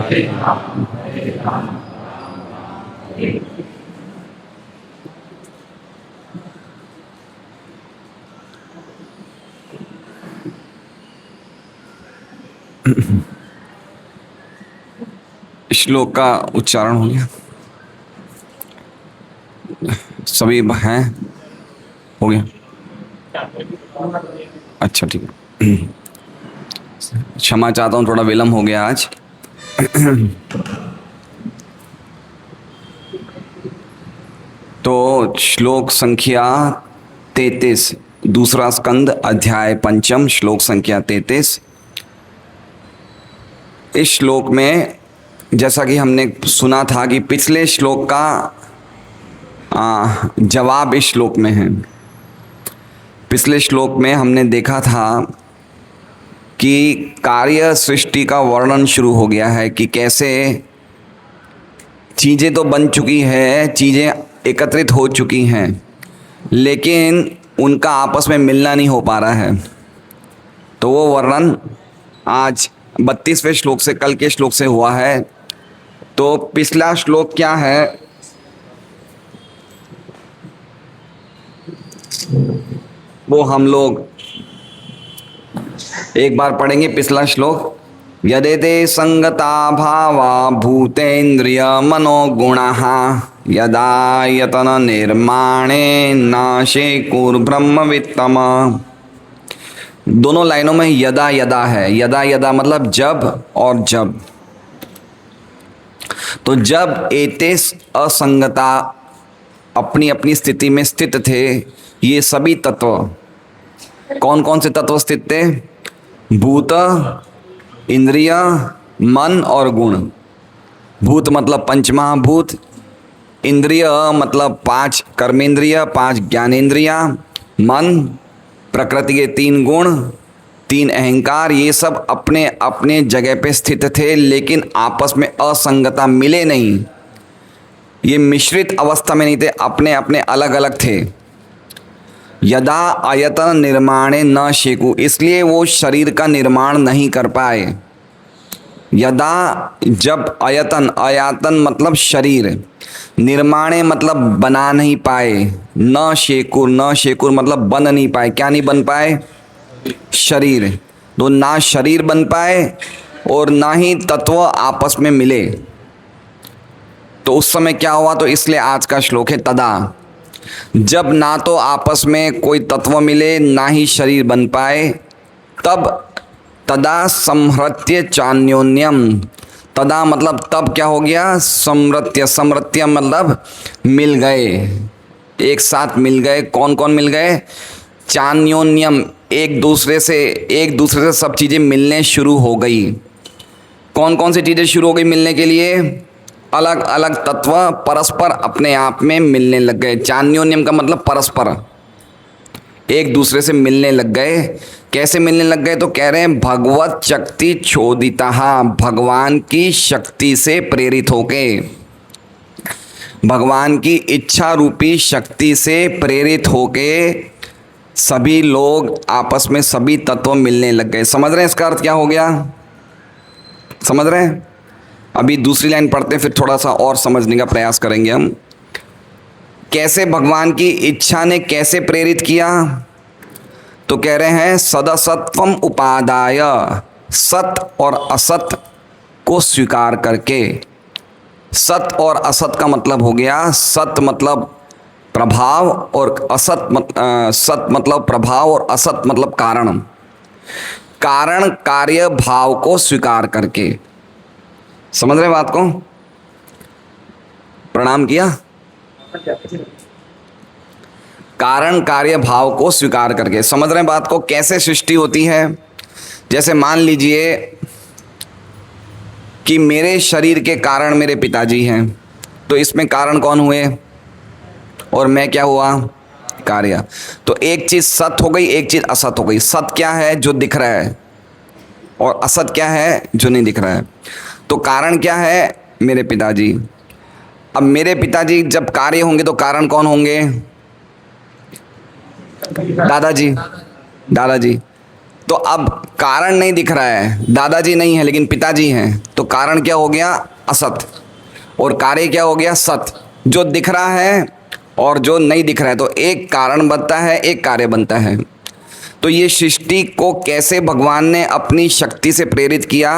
श्लोक का उच्चारण हो गया? सभी हैं? हो गया? अच्छा, ठीक है। क्षमा चाहता हूँ, थोड़ा विलम्ब हो गया आज। तो श्लोक संख्या 33, दूसरा स्कंद, अध्याय पंचम, श्लोक संख्या 33। इस श्लोक में जैसा कि हमने सुना था कि पिछले श्लोक का जवाब इस श्लोक में है। पिछले श्लोक में हमने देखा था कि कार्य सृष्टि का वर्णन शुरू हो गया है कि कैसे चीज़ें तो बन चुकी है, चीज़ें एकत्रित हो चुकी हैं, लेकिन उनका आपस में मिलना नहीं हो पा रहा है। तो वो वर्णन आज 32वें श्लोक से, कल के श्लोक से हुआ है। तो पिछला श्लोक क्या है? वो हम लोग एक बार पढ़ेंगे पिछला श्लोक। यदेते संगता भावा भूतेन्द्रिय मनोगुणाः यदा यतन निर्माणे नाशे कुर्ब्रह्मवित्तम। दोनों लाइनों में यदा यदा है। यदा यदा मतलब जब और जब। तो जब एतेस असंगता अपनी अपनी स्थिति में स्थित थे, ये सभी तत्व, कौन कौन से तत्व स्थित थे? भूत, इंद्रिय, मन और गुण। भूत मतलब पंचमहाभूत, इंद्रिय मतलब 5 कर्मेंद्रिय, 5 ज्ञानेंद्रिया, मन प्रकृति के 3 गुण, 3 अहंकार, ये सब अपने अपने जगह पे स्थित थे, लेकिन आपस में असंगता मिले नहीं। ये मिश्रित अवस्था में नहीं थे, अपने अपने अलग अलग थे। यदा आयतन निर्माणे न शेकु, इसलिए वो शरीर का निर्माण नहीं कर पाए। यदा जब आयतन, आयतन मतलब शरीर, निर्माणे मतलब बना नहीं पाए, न शेकुर, न शेकुर मतलब बन नहीं पाए। क्या नहीं बन पाए? शरीर। तो ना शरीर बन पाए और ना ही तत्व आपस में मिले। तो उस समय क्या हुआ? तो इसलिए आज का श्लोक है तदा। जब ना तो आपस में कोई तत्व मिले, ना ही शरीर बन पाए, तब तदा समृत्य चान्योन्यम। तदा मतलब तब क्या हो गया? समृत्य। समृत्य मतलब मिल गए, एक साथ मिल गए। कौन कौन मिल गए? चान्योन्यम, एक दूसरे से सब चीज़ें मिलने शुरू हो गई। कौन कौन सी चीज़ें शुरू हो गई मिलने के लिए? अलग अलग तत्व परस्पर अपने आप में मिलने लग गए। चान्योन्यम का मतलब परस्पर, एक दूसरे से मिलने लग गए। कैसे मिलने लग गए? तो कह रहे हैं भगवत शक्ति चोदिता, भगवान की शक्ति से प्रेरित होके, भगवान की इच्छा रूपी शक्ति से प्रेरित होके सभी लोग आपस में, सभी तत्व मिलने लग गए। समझ रहे हैं इसका अर्थ क्या हो गया? समझ रहे हैं? अभी दूसरी लाइन पढ़ते हैं, फिर थोड़ा सा और समझने का प्रयास करेंगे हम। कैसे भगवान की इच्छा ने कैसे प्रेरित किया? तो कह रहे हैं सदसत्वम उपादाय, सत और असत को स्वीकार करके। सत और असत का मतलब हो गया, सत मतलब प्रभाव और सत मतलब प्रभाव और असत मतलब कारण। कारण कार्य भाव को स्वीकार करके। समझ रहे बात को? प्रणाम किया। कारण कार्य भाव को स्वीकार करके। समझ रहे बात को? कैसे सृष्टि होती है? जैसे मान लीजिए कि मेरे शरीर के कारण मेरे पिताजी हैं, तो इसमें कारण कौन हुए और मैं क्या हुआ? कार्य। तो एक चीज सत हो गई, एक चीज असत हो गई। सत क्या है? जो दिख रहा है, और असत क्या है? जो नहीं दिख रहा है। तो कारण क्या है? मेरे पिताजी। अब मेरे पिताजी जब कार्य होंगे तो कारण कौन होंगे? दादाजी। दादाजी। तो अब कारण नहीं दिख रहा है, दादाजी नहीं है लेकिन पिताजी हैं, तो कारण क्या हो गया? असत। और कार्य क्या हो गया? सत। जो दिख रहा है और जो नहीं दिख रहा है, तो एक कारण बनता है, एक कार्य बनता है। तो ये सृष्टि को कैसे भगवान ने अपनी शक्ति से प्रेरित किया?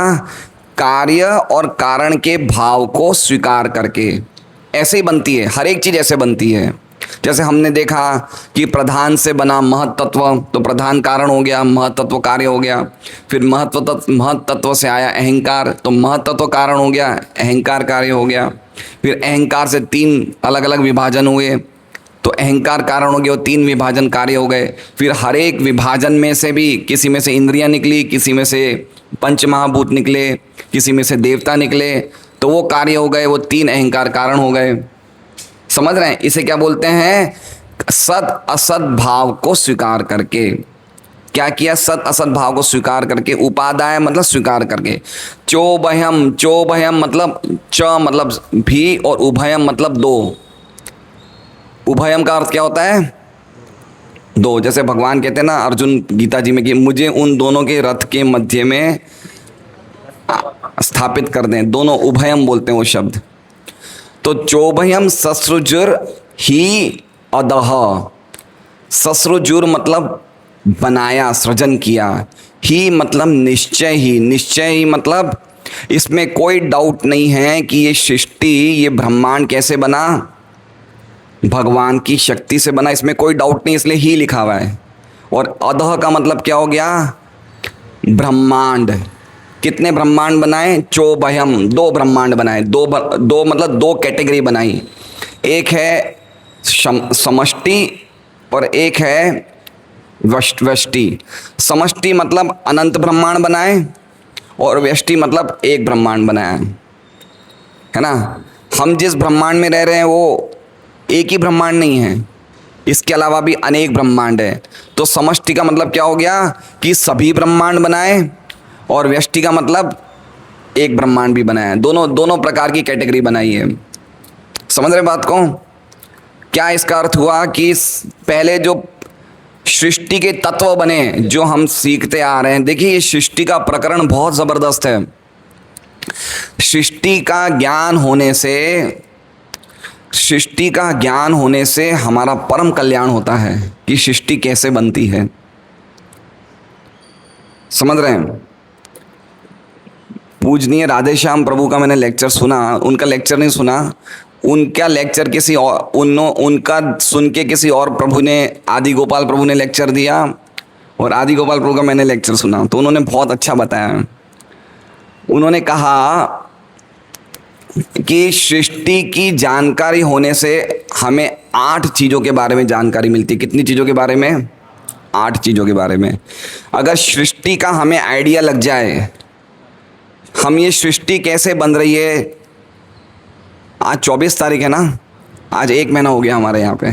कार्य और कारण के भाव को स्वीकार करके। ऐसे ही बनती है, हर एक चीज़ ऐसे बनती है। जैसे हमने देखा कि प्रधान से बना महत्त्व, तो प्रधान कारण हो गया, महत्त्व कार्य हो गया। फिर महत्त्व से आया अहंकार, तो महत्त्व कारण हो गया, अहंकार कार्य हो गया। फिर अहंकार से 3 अलग अलग विभाजन हुए, तो अहंकार कारण हो गया, 3 विभाजन कार्य हो गए। फिर हर एक विभाजन में से भी किसी में से इंद्रियां निकली, किसी में से पंच महाभूत निकले, किसी में से देवता निकले, तो वो कार्य हो गए, वो 3 अहंकार कारण हो गए। समझ रहे हैं? इसे क्या बोलते हैं? सत असत भाव को स्वीकार करके। क्या किया? सत असत भाव को स्वीकार करके। उपादाय मतलब स्वीकार करके। चोभयम, चोभयम मतलब च मतलब भी और उभयम मतलब 2। उभयम का अर्थ क्या होता है? 2। जैसे भगवान कहते हैं ना अर्जुन गीता जी में कि मुझे उन दोनों के रथ के मध्य में स्थापित कर दें। दोनों उभयम बोलते हैं वो शब्द। तो चोभयम ससृजुर ही अदह। ससृजुर मतलब बनाया, सृजन किया। ही मतलब निश्चय ही, निश्चय ही मतलब इसमें कोई डाउट नहीं है कि ये सृष्टि, ये ब्रह्मांड कैसे बना? भगवान की शक्ति से बना, इसमें कोई डाउट नहीं, इसलिए ही लिखा हुआ है। और अधः का मतलब क्या हो गया? ब्रह्मांड। कितने ब्रह्मांड बनाए? चोभयम, 2 ब्रह्मांड बनाए। दो मतलब 2 कैटेगरी बनाई। एक है समष्टि और एक है व्यष्टि। समष्टि मतलब अनंत ब्रह्मांड बनाए और व्यष्टि मतलब एक ब्रह्मांड बनाया, है ना। हम जिस ब्रह्मांड में रह रहे हैं वो एक ही ब्रह्मांड नहीं है, इसके अलावा भी अनेक ब्रह्मांड है। तो समष्टि का मतलब क्या हो गया कि सभी ब्रह्मांड बनाए, और व्यष्टि का मतलब एक ब्रह्मांड भी बनाया। दोनों प्रकार की कैटेगरी बनाई है। समझ रहे बात को? क्या इसका अर्थ हुआ कि पहले जो सृष्टि के तत्व बने जो हम सीखते आ रहे हैं। देखिए ये सृष्टि का प्रकरण बहुत ज़बरदस्त है। सृष्टि का ज्ञान होने से हमारा परम कल्याण होता है कि सृष्टि कैसे बनती है। समझ रहे हैं? पूजनीय राधेश्याम प्रभु का मैंने लेक्चर सुना, उनका लेक्चर नहीं सुना, उनका लेक्चर किसी और उनका सुन के किसी और प्रभु ने, आदि गोपाल प्रभु ने लेक्चर दिया, और आदि गोपाल प्रभु का मैंने लेक्चर सुना। तो उन्होंने बहुत अच्छा बताया। उन्होंने कहा कि सृष्टि की जानकारी होने से हमें 8 चीज़ों के बारे में जानकारी मिलती है। कितनी चीज़ों के बारे में? 8 चीज़ों के बारे में। अगर सृष्टि का हमें आइडिया लग जाए, हम ये सृष्टि कैसे बन रही है, आज 24 तारीख है ना, आज 1 महीना हो गया हमारे यहाँ पे।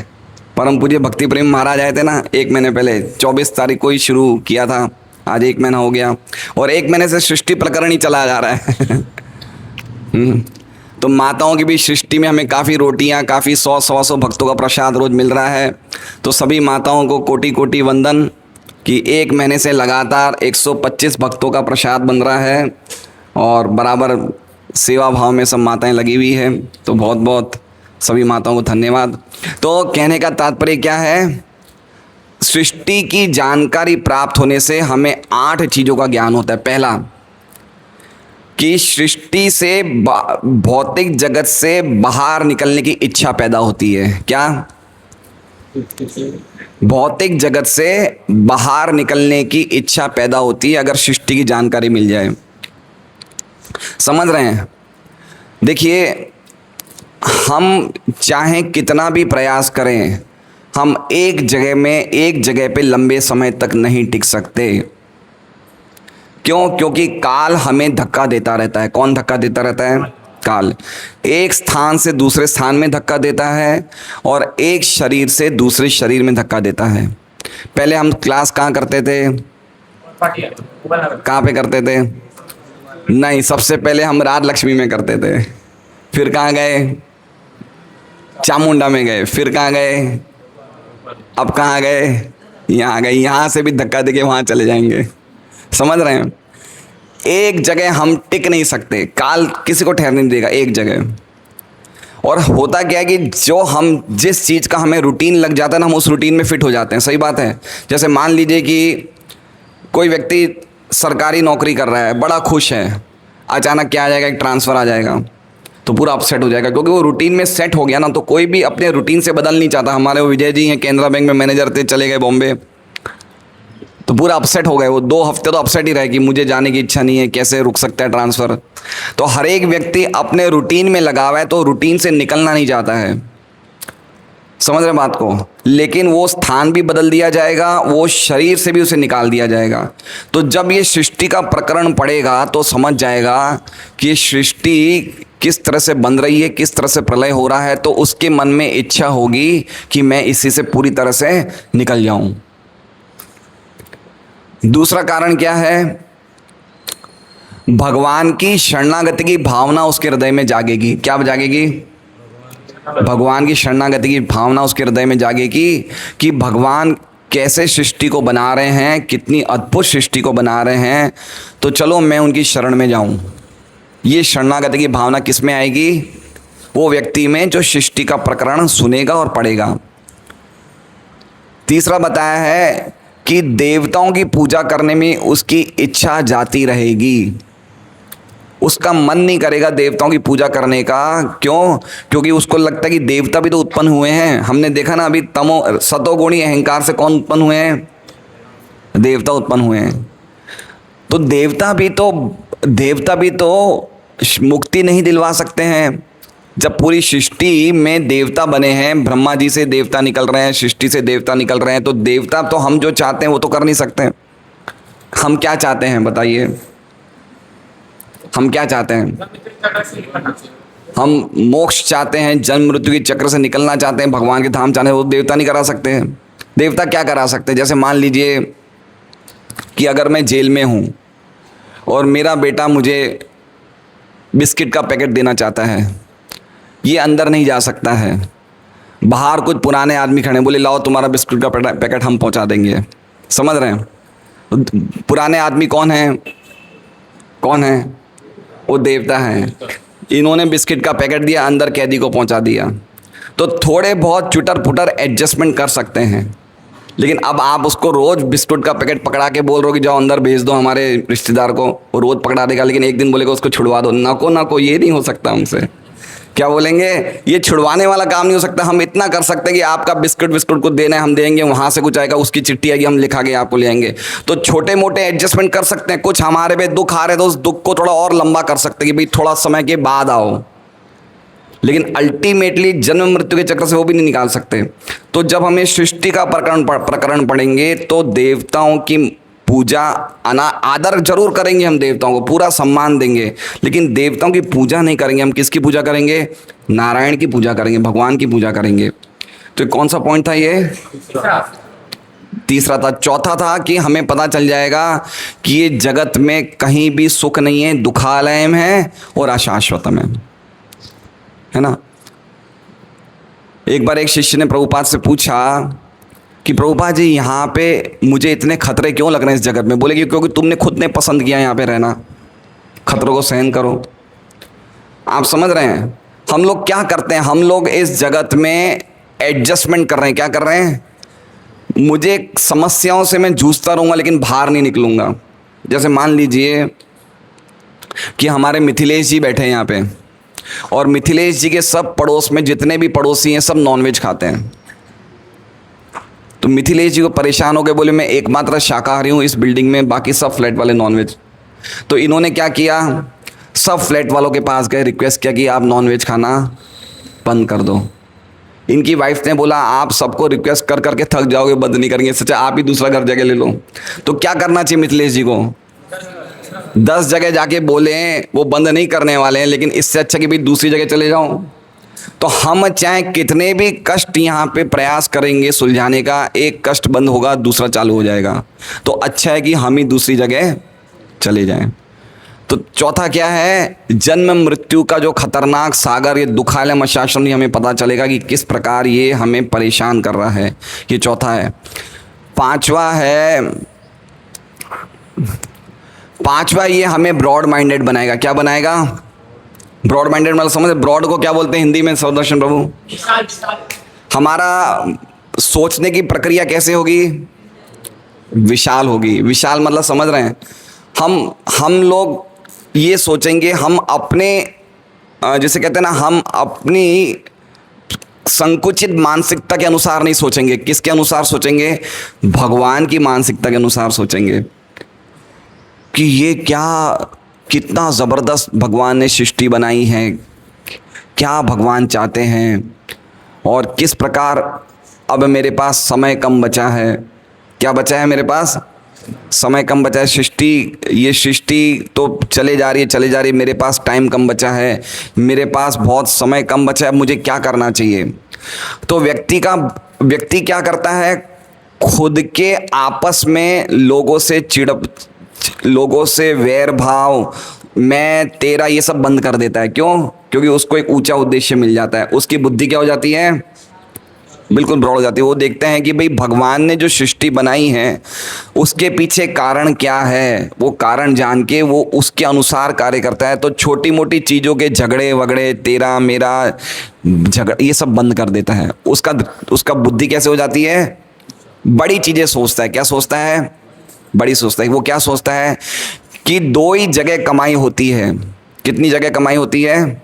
परम पूज्य भक्ति प्रेम महाराज आए थे ना 1 महीने पहले, 24 तारीख को ही शुरू किया था, आज 1 महीना हो गया, और 1 महीने से सृष्टि प्रकरण ही चला जा रहा है। तो माताओं की भी सृष्टि में हमें काफ़ी रोटियां, काफ़ी 100-125 भक्तों का प्रसाद रोज मिल रहा है। तो सभी माताओं को कोटि कोटि वंदन कि 1 महीने से लगातार 125 भक्तों का प्रसाद बन रहा है, और बराबर सेवा भाव में सब माताएं लगी हुई है। तो बहुत बहुत सभी माताओं को धन्यवाद। तो कहने का तात्पर्य क्या है? सृष्टि की जानकारी प्राप्त होने से हमें 8 चीज़ों का ज्ञान होता है। पहला कि सृष्टि से भौतिक जगत से बाहर निकलने की इच्छा पैदा होती है। क्या? भौतिक जगत से बाहर निकलने की इच्छा पैदा होती है अगर सृष्टि की जानकारी मिल जाए। समझ रहे हैं? देखिए हम चाहे कितना भी प्रयास करें, हम एक जगह पे लंबे समय तक नहीं टिक सकते। क्यों? क्योंकि काल हमें धक्का देता रहता है। कौन धक्का देता रहता है? काल। एक स्थान से दूसरे स्थान में धक्का देता है, और एक शरीर से दूसरे शरीर में धक्का देता है। पहले हम क्लास कहाँ करते थे? कहाँ पे करते थे? नहीं, सबसे पहले हम राजलक्ष्मी में करते थे। फिर कहाँ गए? चामुंडा में गए। फिर कहाँ गए? अब कहाँ गए? यहाँ गए। यहाँ से भी धक्का देके वहाँ चले जाएंगे। समझ रहे हैं? एक जगह हम टिक नहीं सकते, काल किसी को ठहरने नहीं देगा एक जगह। और होता क्या है कि जो हम जिस चीज़ का हमें रूटीन लग जाता है ना, हम उस रूटीन में फिट हो जाते हैं। सही बात है। जैसे मान लीजिए कि कोई व्यक्ति सरकारी नौकरी कर रहा है, बड़ा खुश है, अचानक क्या आ जाएगा, एक ट्रांसफ़र आ जाएगा तो पूरा अपसेट हो जाएगा, क्योंकि वो रूटीन में सेट हो गया ना। तो कोई भी अपने रूटीन से बदल नहीं चाहता। हमारे वो विजय जी हैं, केनरा बैंक में मैनेजर थे, चले गए बॉम्बे, तो पूरा अपसेट हो गए। वो 2 हफ्ते तो अपसेट ही रहे कि मुझे जाने की इच्छा नहीं है, कैसे रुक सकता है ट्रांसफ़र। तो हर एक व्यक्ति अपने रूटीन में लगा हुआ है, तो रूटीन से निकलना नहीं चाहता है। समझ रहे बात को? लेकिन वो स्थान भी बदल दिया जाएगा, वो शरीर से भी उसे निकाल दिया जाएगा। तो जब ये सृष्टि का प्रकरण पढ़ेगा तो समझ जाएगा कि सृष्टि किस तरह से बन रही है, किस तरह से प्रलय हो रहा है। तो उसके मन में इच्छा होगी कि मैं इसी से पूरी तरह से निकल जाऊं। दूसरा कारण क्या है? भगवान की शरणागति की भावना उसके हृदय में जागेगी। क्या जागेगी? भगवान की शरणागति की भावना उसके हृदय में जागेगी कि भगवान कैसे सृष्टि को बना रहे हैं, कितनी अद्भुत सृष्टि को बना रहे हैं, तो चलो मैं उनकी शरण में जाऊं। ये शरणागति की भावना किस में आएगी? वो व्यक्ति में जो सृष्टि का प्रकरण सुनेगा और पढ़ेगा। तीसरा बताया है कि देवताओं की पूजा करने में उसकी इच्छा जाती रहेगी, उसका मन नहीं करेगा देवताओं की पूजा करने का। क्यों? क्योंकि उसको लगता है कि देवता भी तो उत्पन्न हुए हैं। हमने देखा ना अभी सतोगुणी अहंकार से कौन उत्पन्न हुए हैं? देवता उत्पन्न हुए हैं। तो देवता भी तो मुक्ति नहीं दिलवा सकते हैं। जब पूरी सृष्टि में देवता बने हैं, ब्रह्मा जी से देवता निकल रहे हैं, सृष्टि से देवता निकल रहे हैं, तो देवता तो हम जो चाहते हैं वो तो कर नहीं सकते। हम क्या चाहते हैं बताइए? हम क्या चाहते हैं? हम मोक्ष चाहते हैं, जन्म मृत्यु के चक्र से निकलना चाहते हैं, भगवान के धाम चाहते हैं। वो देवता नहीं करा सकते हैं। देवता क्या करा सकते हैं? जैसे मान लीजिए कि अगर मैं जेल में हूँ और मेरा बेटा मुझे बिस्किट का पैकेट देना चाहता है, ये अंदर नहीं जा सकता है। बाहर कुछ पुराने आदमी खड़े, बोले लाओ तुम्हारा बिस्किट का पैकेट हम पहुँचा देंगे। समझ रहे हैं? पुराने आदमी कौन है? कौन है? वो देवता हैं। इन्होंने बिस्किट का पैकेट दिया, अंदर कैदी को पहुंचा दिया। तो थोड़े बहुत चुटर पुटर एडजस्टमेंट कर सकते हैं। लेकिन अब आप उसको रोज़ बिस्कुट का पैकेट पकड़ा के बोल रहे हो कि जाओ अंदर भेज दो हमारे रिश्तेदार को, वो रोज़ पकड़ा देगा, लेकिन एक दिन बोलेगा उसको छुड़वा दो। ना को ये नहीं हो सकता हमसे। क्या बोलेंगे? ये छुड़वाने वाला काम नहीं हो सकता। हम इतना कर सकते हैं कि आपका बिस्कुट को देना है, हम देंगे, वहाँ से कुछ आएगा, उसकी चिट्ठी आएगी, हम लिखा के आपको ले आएंगे। तो छोटे मोटे एडजस्टमेंट कर सकते हैं। कुछ हमारे पे दुख आ रहे तो उस दुख को थोड़ा और लंबा कर सकते हैं कि भाई थोड़ा समय के बाद आओ, लेकिन अल्टीमेटली जन्म मृत्यु के चक्र से वो भी नहीं निकाल सकते। तो जब हमें सृष्टि का प्रकरण पढ़ेंगे तो देवताओं की पूजा आदर जरूर करेंगे, हम देवताओं को पूरा सम्मान देंगे, लेकिन देवताओं की पूजा नहीं करेंगे। हम किसकी पूजा करेंगे? नारायण की पूजा करेंगे, भगवान की पूजा करेंगे। तो कौन सा पॉइंट था ये? तीसरा था। चौथा था कि हमें पता चल जाएगा कि ये जगत में कहीं भी सुख नहीं है, दुखालयम है और अशाश्वतम है ना। एक बार एक शिष्य ने प्रभुपाद से पूछा कि प्रभुपाद जी यहाँ पे मुझे इतने खतरे क्यों लग रहे हैं इस जगत में? बोले कि क्योंकि तुमने खुद ने पसंद किया यहाँ पे रहना, खतरों को सहन करो। आप समझ रहे हैं? हम लोग क्या करते हैं? हम लोग इस जगत में एडजस्टमेंट कर रहे हैं। क्या कर रहे हैं? मुझे समस्याओं से मैं जूझता रहूँगा लेकिन बाहर नहीं निकलूँगा। जैसे मान लीजिए कि हमारे मिथिलेश जी बैठे हैं यहाँ पे, और मिथिलेश जी के सब पड़ोस में जितने भी पड़ोसी हैं सब नॉनवेज खाते हैं। तो मिथिलेश जी को परेशान हो गए, बोले मैं एकमात्र शाकाहारी हूँ इस बिल्डिंग में, बाकी सब फ्लैट वाले नॉनवेज। तो इन्होंने क्या किया? सब फ्लैट वालों के पास गए, रिक्वेस्ट किया कि आप नॉनवेज खाना बंद कर दो। इनकी वाइफ ने बोला आप सबको रिक्वेस्ट कर करके थक जाओगे, बंद नहीं करेंगे, सच्चा आप ही दूसरा घर जगह ले लो। तो क्या करना चाहिए मिथिलेश जी को? 10 जगह जाके बोले, वो बंद नहीं करने वाले हैं, लेकिन इससे अच्छा कि भाई दूसरी जगह चले जाओ। तो हम चाहे कितने भी कष्ट यहाँ पे प्रयास करेंगे सुलझाने का, एक कष्ट बंद होगा दूसरा चालू हो जाएगा। तो अच्छा है कि हम ही दूसरी जगह चले जाएं। तो चौथा क्या है? जन्म मृत्यु का जो खतरनाक सागर, ये दुखालय अशाश्वतम, हमें पता चलेगा कि किस प्रकार ये हमें परेशान कर रहा है। ये चौथा है। पांचवा है पांचवा, ये हमें ब्रॉड माइंडेड बनाएगा। क्या बनाएगा? ब्रॉड माइंडेड मतलब समझ, ब्रॉड को क्या बोलते हैं हिंदी में सुदर्शन प्रभु? हमारा सोचने की प्रक्रिया कैसे होगी? विशाल होगी। विशाल मतलब समझ रहे हैं, हम लोग ये सोचेंगे, हम अपने जैसे कहते हैं ना, हम अपनी संकुचित मानसिकता के अनुसार नहीं सोचेंगे। किसके अनुसार सोचेंगे? भगवान की मानसिकता के अनुसार सोचेंगे कि ये क्या, कितना ज़बरदस्त भगवान ने सृष्टि बनाई है, क्या भगवान चाहते हैं, और किस प्रकार अब मेरे पास समय कम बचा है। क्या बचा है मेरे पास? समय कम बचा है। ये सृष्टि तो चले जा रही है, मेरे पास टाइम कम बचा है, मेरे पास बहुत समय कम बचा है, मुझे क्या करना चाहिए? तो व्यक्ति क्या करता है? खुद के आपस में लोगों से वैर भाव, मैं तेरा, ये सब बंद कर देता है। क्यों? क्योंकि उसको एक ऊंचा उद्देश्य मिल जाता है। उसकी बुद्धि क्या हो जाती है? बिल्कुल ब्रॉड हो जाती है। वो देखते हैं कि भाई भगवान ने जो सृष्टि बनाई है उसके पीछे कारण क्या है, वो कारण जान के वो उसके अनुसार कार्य करता है। तो छोटी मोटी चीज़ों के झगड़े वगड़े, तेरा मेरा झगड़ा, ये सब बंद कर देता है। उसका बुद्धि कैसे हो जाती है? बड़ी चीज़ें सोचता है। क्या सोचता है? बड़ी सोचता है। वो क्या सोचता है कि दो ही जगह कमाई होती है। कितनी जगह कमाई होती है?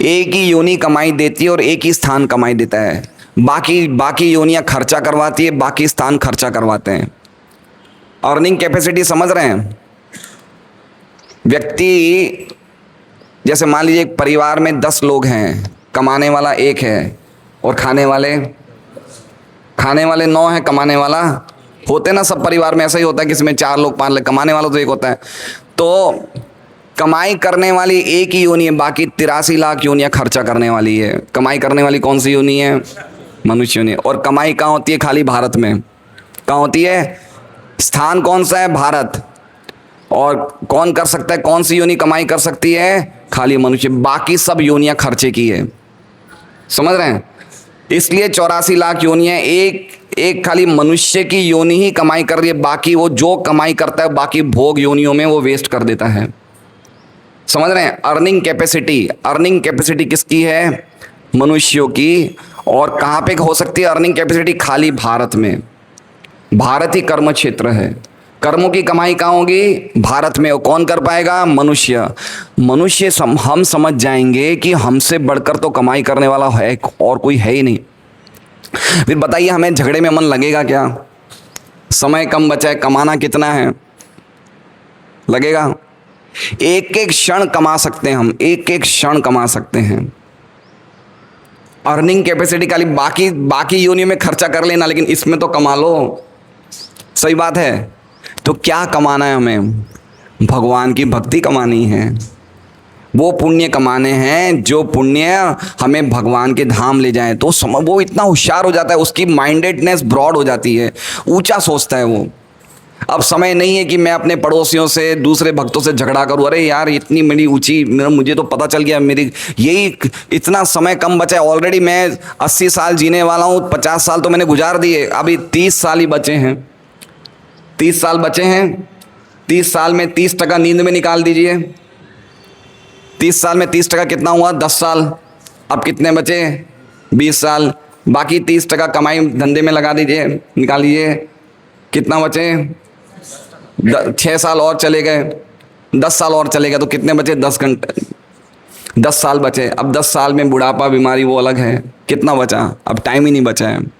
एक ही योनि कमाई देती है और एक ही स्थान कमाई देता है। बाकी योनियां खर्चा करवाती है, बाकी स्थान खर्चा करवाते हैं। अर्निंग कैपेसिटी समझ रहे हैं? व्यक्ति, जैसे मान लीजिए एक परिवार में 10 लोग हैं, कमाने वाला एक है और खाने वाले 9 हैं, कमाने वाला होते ना, सब परिवार में ऐसा ही होता है, किसी में 4 लोग 5 लोग, कमाने वाला तो एक होता है। तो कमाई करने वाली एक ही योनि है, बाकी 83 लाख योनियां खर्चा करने वाली है। कमाई करने वाली कौन सी योनि है? मनुष्य योनि। और कमाई कहाँ होती है? खाली भारत में। कहाँ होती है? स्थान कौन सा है? भारत। और कौन कर सकता है? कौन सी योनि कमाई कर सकती है? खाली मनुष्य। बाकी सब योनियां खर्चे की है। समझ रहे हैं? इसलिए 84 लाख योनियां, एक खाली मनुष्य की योनि ही कमाई कर रही है, बाकी वो जो कमाई करता है बाकी भोग योनियों में वो वेस्ट कर देता है। समझ रहे हैं? अर्निंग कैपेसिटी किसकी है? मनुष्यों की। और कहाँ पे हो सकती है अर्निंग कैपेसिटी? खाली भारत में। भारत ही कर्म क्षेत्र है। कर्मों की कमाई कहाँ होगी? भारत में। और कौन कर पाएगा? मनुष्य। हम समझ जाएंगे कि हमसे बढ़कर तो कमाई करने वाला है और कोई है ही नहीं। फिर बताइए, हमें झगड़े में मन लगेगा क्या? समय कम बचा है, कमाना कितना है? लगेगा? एक एक क्षण कमा सकते हैं हम, एक एक क्षण कमा सकते हैं। अर्निंग कैपेसिटी खाली बाकी योनियों में खर्चा कर लेना, लेकिन इसमें तो कमा लो। सही बात है। तो क्या कमाना है हमें? भगवान की भक्ति कमानी है। वो पुण्य कमाने हैं जो पुण्य हमें भगवान के धाम ले जाएं। तो वो इतना होशियार हो जाता है, उसकी माइंडेडनेस ब्रॉड हो जाती है, ऊंचा सोचता है वो। अब समय नहीं है कि मैं अपने पड़ोसियों से, दूसरे भक्तों से झगड़ा करूं। अरे यार, इतनी मेरी ऊंची, मुझे तो पता चल गया, मेरी यही इतना समय कम बचा है। ऑलरेडी मैं 80 साल जीने वाला हूं, 50 साल तो मैंने गुजार दिए, अभी 30 साल ही बचे हैं। 30 साल बचे हैं। 30 साल में 30% नींद में निकाल दीजिए। 30 साल में 30% कितना हुआ? 10 साल। अब कितने बचे? 20 साल। बाकी 30% कमाई धंधे में लगा दीजिए, निकाल लीजिए। कितना बचे? 6 साल और चले गए, 10 साल और चले गए, तो कितने बचे? 10 घंटे, 10 साल बचे। अब 10 साल में बुढ़ापा, बीमारी, वो अलग है। कितना बचा? अब टाइम ही नहीं बचा है।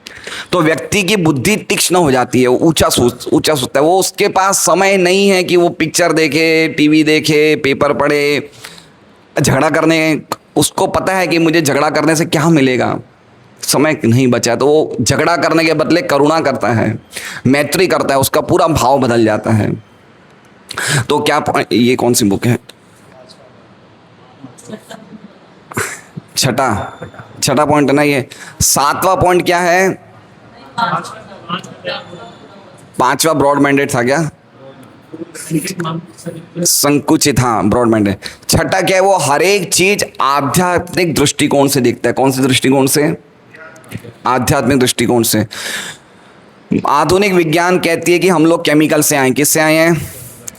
तो व्यक्ति की बुद्धि तीक्ष्ण हो जाती है, वो ऊंचा सोचता है। वो, उसके पास समय नहीं है कि वो पिक्चर देखे, टीवी देखे, पेपर पढ़े, झगड़ा करने। उसको पता है कि मुझे झगड़ा करने से क्या मिलेगा, समय नहीं बचा। तो वो झगड़ा करने के बदले करुणा करता है, मैत्री करता है, उसका पूरा भाव बदल जाता है। तो क्या, ये कौन सी बुक है? छठा पॉइंट है ना ये। 7वां पॉइंट क्या है? 5वां ब्रॉड माइंडेड था क्या? संकुचित, हाँ, ब्रॉड माइंडेड। छठा क्या है? वो हर एक चीज आध्यात्मिक दृष्टिकोण से देखता है। कौन से दृष्टिकोण से? आध्यात्मिक दृष्टिकोण से। आधुनिक विज्ञान कहती है कि हम लोग केमिकल से आए। किससे आए हैं?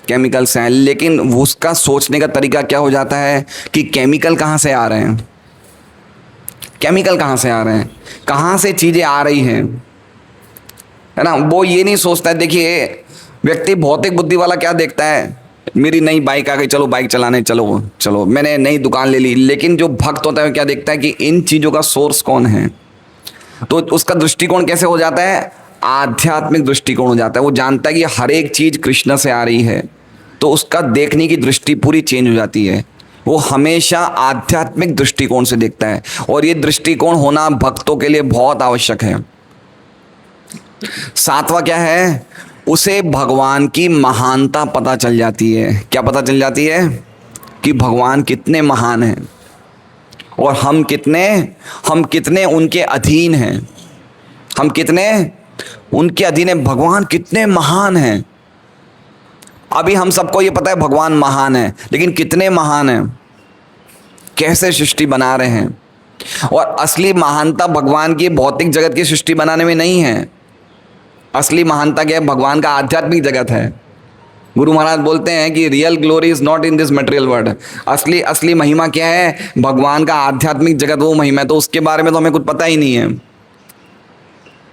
केमिकल्स हैं, लेकिन उसका सोचने का तरीका क्या हो जाता है कि केमिकल कहाँ से आ रहे हैं, केमिकल कहाँ से आ रहे हैं, कहाँ से चीज़ें आ रही हैं, है ना। वो ये नहीं सोचता है। देखिए व्यक्ति भौतिक बुद्धि वाला क्या देखता है, मेरी नई बाइक आ गई, चलो बाइक चलाने चलो, चलो मैंने नई दुकान ले ली। लेकिन जो भक्त होता है क्या देखता है कि इन चीज़ों का सोर्स कौन है। तो उसका दृष्टिकोण कैसे हो जाता है, आध्यात्मिक दृष्टिकोण हो जाता है। वो जानता है कि हर एक चीज़ कृष्ण से आ रही है, तो उसका देखने की दृष्टि पूरी चेंज हो जाती है। वो हमेशा आध्यात्मिक दृष्टिकोण से देखता है, और ये दृष्टिकोण होना भक्तों के लिए बहुत आवश्यक है। सातवां क्या है, उसे भगवान की महानता पता चल जाती है। क्या पता चल जाती है कि भगवान कितने महान हैं और हम कितने उनके अधीन हैं, हम कितने उनके अधीन हैं, भगवान कितने महान हैं। अभी हम सबको ये पता है भगवान महान है, लेकिन कितने महान हैं, कैसे सृष्टि बना रहे हैं। और असली महानता भगवान की भौतिक जगत की सृष्टि बनाने में नहीं है। असली महानता क्या है, भगवान का आध्यात्मिक जगत है। गुरु महाराज बोलते हैं कि real glory is not in this material world. असली महिमा क्या है, भगवान का आध्यात्मिक जगत वो महिमा है। तो उसके बारे में तो हमें कुछ पता ही नहीं है।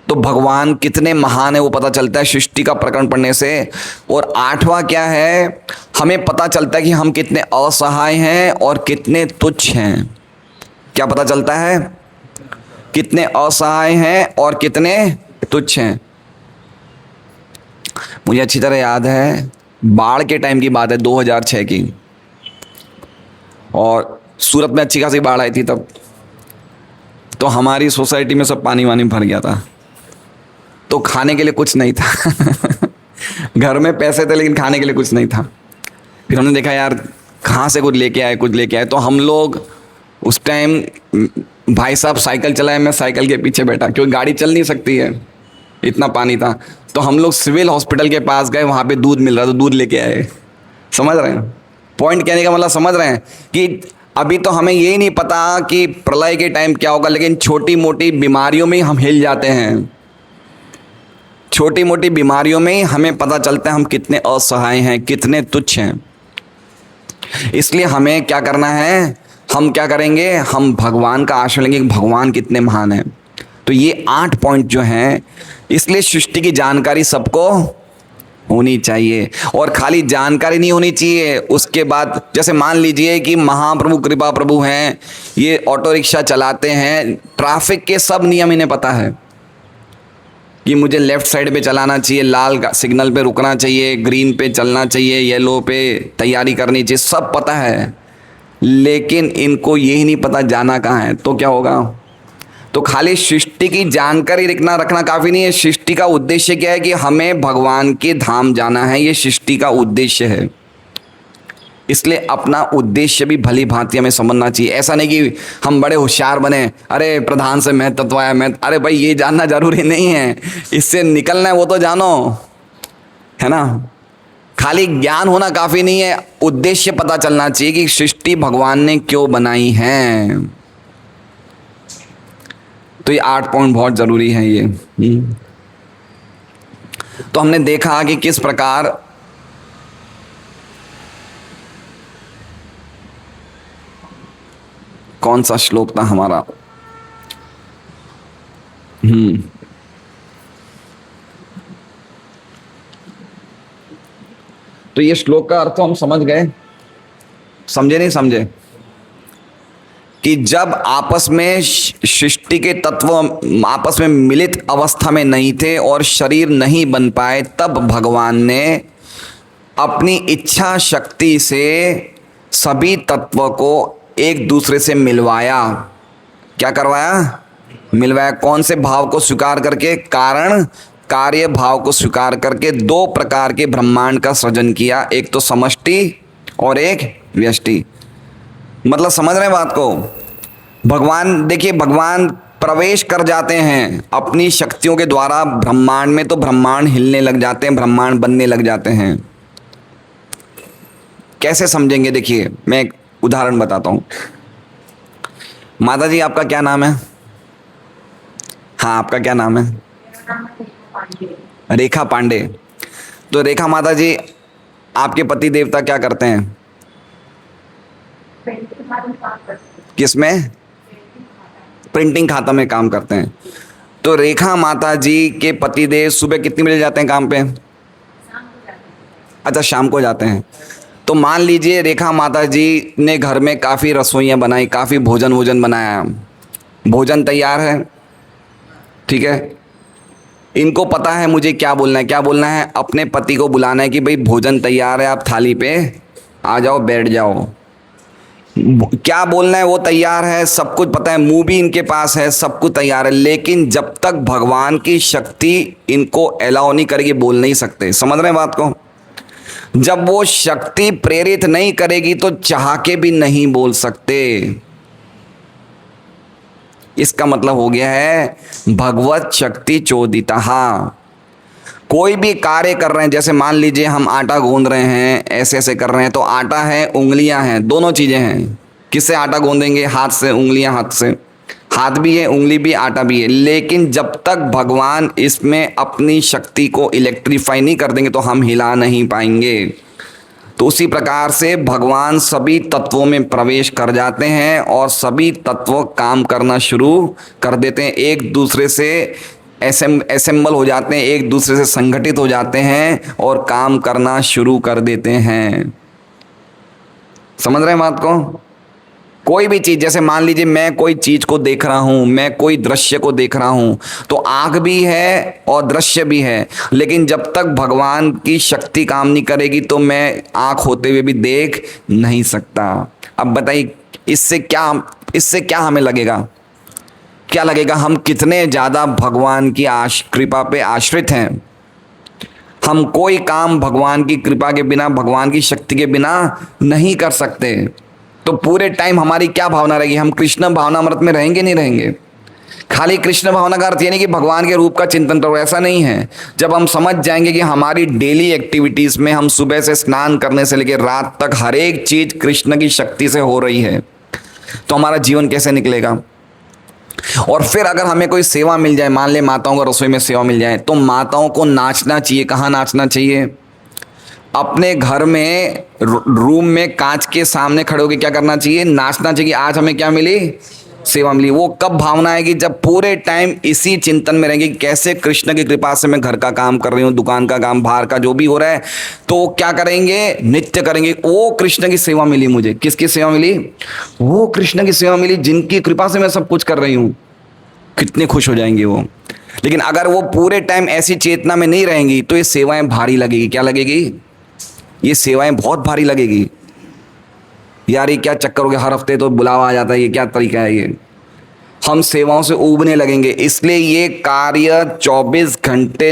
तो भगवान कितने महान है वो पता चलता है सृष्टि का प्रकरण पढ़ने से। और आठवां क्या है, हमें पता चलता है कि हम कितने असहाय हैं और कितने तुच्छ हैं। क्या पता चलता है, कितने असहाय हैं और कितने तुच्छ हैं। मुझे अच्छी तरह याद है, बाढ़ के टाइम की बात है 2006 की, और सूरत में अच्छी खासी बाढ़ आई थी तब। तो हमारी सोसाइटी में सब पानी वानी भर गया था, तो खाने के लिए कुछ नहीं था। घर में पैसे थे लेकिन खाने के लिए कुछ नहीं था। फिर हमने देखा यार कहाँ से कुछ लेके आए। तो हम लोग उस टाइम, भाई साहब साइकिल चलाए, मैं साइकिल के पीछे बैठा क्योंकि गाड़ी चल नहीं सकती है, इतना पानी था। तो हम लोग सिविल हॉस्पिटल के पास गए, वहाँ पे दूध मिल रहा था, तो दूध लेके आए। समझ रहे हैं पॉइंट कहने का मतलब, समझ रहे हैं कि अभी तो हमें यही नहीं पता कि प्रलय के टाइम क्या होगा, लेकिन छोटी मोटी बीमारियों में हम हिल जाते हैं। छोटी मोटी बीमारियों में ही हमें पता चलता है हम कितने असहाय हैं, कितने तुच्छ हैं। इसलिए हमें क्या करना है, हम क्या करेंगे, हम भगवान का आश्रय लेंगे कि भगवान कितने महान हैं। तो ये 8 पॉइंट जो हैं, इसलिए सृष्टि की जानकारी सबको होनी चाहिए। और खाली जानकारी नहीं होनी चाहिए, उसके बाद जैसे मान लीजिए कि महाप्रभु कृपा प्रभु हैं, ये ऑटो रिक्शा चलाते हैं, ट्रैफिक के सब नियम इन्हें पता है कि मुझे लेफ्ट साइड पे चलाना चाहिए, लाल सिग्नल पे रुकना चाहिए, ग्रीन पे चलना चाहिए, येलो पे तैयारी करनी चाहिए, सब पता है। लेकिन इनको यही नहीं पता जाना कहाँ है। तो क्या होगा, तो खाली सृष्टि की जानकारी रखना काफ़ी नहीं है। सृष्टि का उद्देश्य क्या है कि हमें भगवान के धाम जाना है, ये सृष्टि का उद्देश्य है। इसलिए अपना उद्देश्य भी भली भांति हमें समझना चाहिए। ऐसा नहीं कि हम बड़े होशियार बने, अरे प्रधान से मैं तत्व आया, मैं, अरे भाई ये जानना जरूरी नहीं है, इससे निकलना है वो तो जानो, है ना। खाली ज्ञान होना काफ़ी नहीं है, उद्देश्य पता चलना चाहिए कि सृष्टि भगवान ने क्यों बनाई है। तो ये 8 पॉइंट बहुत ज़रूरी है ये। तो हमने देखा कि किस प्रकार कौन सा श्लोक था हमारा, तो ये श्लोक का अर्थ हम समझ गए, समझे नहीं समझे, कि जब आपस में सृष्टि के तत्व आपस में मिलित अवस्था में नहीं थे और शरीर नहीं बन पाए, तब भगवान ने अपनी इच्छा शक्ति से सभी तत्व को एक दूसरे से मिलवाया। क्या करवाया, मिलवाया। कौन से भाव को स्वीकार करके, कारण कार्य भाव को स्वीकार करके 2 प्रकार के ब्रह्मांड का सृजन किया, एक तो समष्टि और एक व्यष्टि। मतलब समझ रहे हैं बात को। भगवान, देखिए भगवान प्रवेश कर जाते हैं अपनी शक्तियों के द्वारा ब्रह्मांड में, तो ब्रह्मांड हिलने लग जाते हैं, ब्रह्मांड बनने लग जाते हैं। कैसे समझेंगे, देखिए मैं एक उदाहरण बताता हूँ। माता जी आपका क्या नाम है? हाँ आपका क्या नाम है? रेखा पांडे। तो रेखा माता जी, आपके पति देवता क्या करते हैं? किसमें? प्रिंटिंग खाता में काम करते हैं। तो रेखा माता जी के पतिदेव सुबह कितने बजे जाते हैं काम पे? अच्छा, शाम को जाते हैं। तो मान लीजिए रेखा माता जी ने घर में काफ़ी रसोइयाँ बनाई, काफ़ी भोजन बनाया, भोजन तैयार है, ठीक है। इनको पता है मुझे क्या बोलना है, क्या बोलना है, अपने पति को बुलाना है कि भाई भोजन तैयार है, आप थाली पे आ जाओ, बैठ जाओ। क्या बोलना है वो तैयार है, सब कुछ पता है, मुंह भी इनके पास है, सब कुछ तैयार है, लेकिन जब तक भगवान की शक्ति इनको अलाउ नहीं करेगी बोल नहीं सकते। समझ रहे हैं बात को? जब वो शक्ति प्रेरित नहीं करेगी तो चाह के भी नहीं बोल सकते। इसका मतलब हो गया है भगवत शक्ति चोदिता। कोई भी कार्य कर रहे हैं, जैसे मान लीजिए हम आटा गूंद रहे हैं, ऐसे ऐसे कर रहे हैं, तो आटा है, उंगलियां हैं, दोनों चीजें हैं। किससे आटा गूंदेंगे? हाथ से, उंगलियां हाथ से, हाथ भी है, उंगली भी, आटा भी है। लेकिन जब तक भगवान इसमें अपनी शक्ति को इलेक्ट्रीफाई नहीं कर देंगे तो हम हिला नहीं पाएंगे। तो उसी प्रकार से भगवान सभी तत्वों में प्रवेश कर जाते हैं और सभी तत्व काम करना शुरू कर देते हैं, एक दूसरे से असेंबल हो जाते हैं, एक दूसरे से संगठित हो जाते हैं और काम करना शुरू कर देते हैं। समझ रहे हैं बात को? कोई भी चीज़, जैसे मान लीजिए मैं कोई चीज़ को देख रहा हूँ, मैं कोई दृश्य को देख रहा हूँ, तो आँख भी है और दृश्य भी है, लेकिन जब तक भगवान की शक्ति काम नहीं करेगी तो मैं आँख होते हुए भी देख नहीं सकता। अब बताइए इससे क्या हमें लगेगा? क्या लगेगा? हम कितने ज़्यादा भगवान की कृपा पे आश्रित हैं। हम कोई काम भगवान की कृपा के बिना, भगवान की शक्ति के बिना नहीं कर सकते। तो पूरे टाइम हमारी क्या भावना रहेगी? हम कृष्ण भावनामृत में रहेंगे, नहीं रहेंगे? खाली कृष्ण भावना का अर्थ ये नहीं कि भगवान के रूप का चिंतन करो, ऐसा नहीं है। जब हम समझ जाएंगे कि हमारी डेली एक्टिविटीज़ में हम सुबह से स्नान करने से लेकर रात तक हर एक चीज़ कृष्ण की शक्ति से हो रही है, तो हमारा जीवन कैसे निकलेगा? और फिर अगर हमें कोई सेवा मिल जाए, मान ले माताओं का रसोई में सेवा मिल जाए, तो माताओं को नाचना चाहिए। कहाँ नाचना चाहिए? अपने घर में रूम में कांच के सामने खड़े होकर क्या करना चाहिए? नाचना चाहिए। आज हमें क्या मिली? सेवा मिली। वो कब भावना आएगी? जब पूरे टाइम इसी चिंतन में रहेंगे कि कैसे कृष्ण की कृपा से मैं घर का काम कर रही हूँ, दुकान का काम, बाहर का जो भी हो रहा है, तो क्या करेंगे? नित्य करेंगे। वो कृष्ण की सेवा मिली मुझे। किसकी सेवा मिली? वो कृष्ण की सेवा मिली जिनकी कृपा से मैं सब कुछ कर रही हूँ। कितने खुश हो जाएंगे वो। लेकिन अगर वो पूरे टाइम ऐसी चेतना में नहीं रहेंगी तो ये सेवाएं भारी लगेगी। क्या लगेगी? ये सेवाएं बहुत भारी लगेगी। यार ये क्या चक्कर हो गया, हर हफ्ते तो बुलावा आ जाता है, ये क्या तरीका है? ये हम सेवाओं से ऊबने लगेंगे। इसलिए ये कार्य 24 घंटे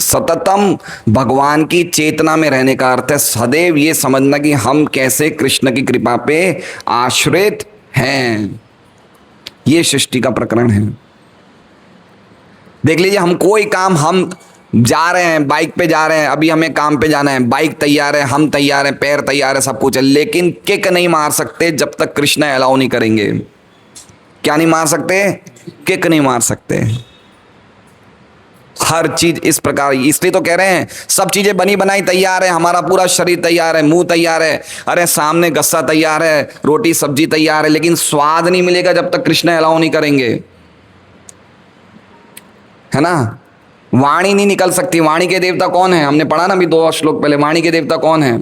सततम भगवान की चेतना में रहने का अर्थ है सदैव ये समझना कि हम कैसे कृष्ण की कृपा पे आश्रित हैं। ये सृष्टि का प्रकरण है। देख लीजिए, हम कोई काम, हम जा रहे हैं, बाइक पे जा रहे हैं, अभी हमें काम पे जाना है, बाइक तैयार है, हम तैयार हैं, पैर तैयार है, सब कुछ है, लेकिन किक नहीं मार सकते जब तक कृष्ण अलाउ नहीं करेंगे। क्या नहीं मार सकते? किक नहीं मार सकते। हर चीज इस प्रकार, इसलिए तो कह रहे हैं सब चीजें बनी बनाई तैयार है, हमारा पूरा शरीर तैयार है, मुंह तैयार है, अरे सामने गस्सा तैयार है, रोटी सब्जी तैयार है, लेकिन स्वाद नहीं मिलेगा जब तक कृष्ण अलाउ नहीं करेंगे, है ना? वाणी नहीं निकल सकती। वाणी के देवता कौन है? हमने पढ़ा ना अभी 2 श्लोक पहले। वाणी के देवता कौन है?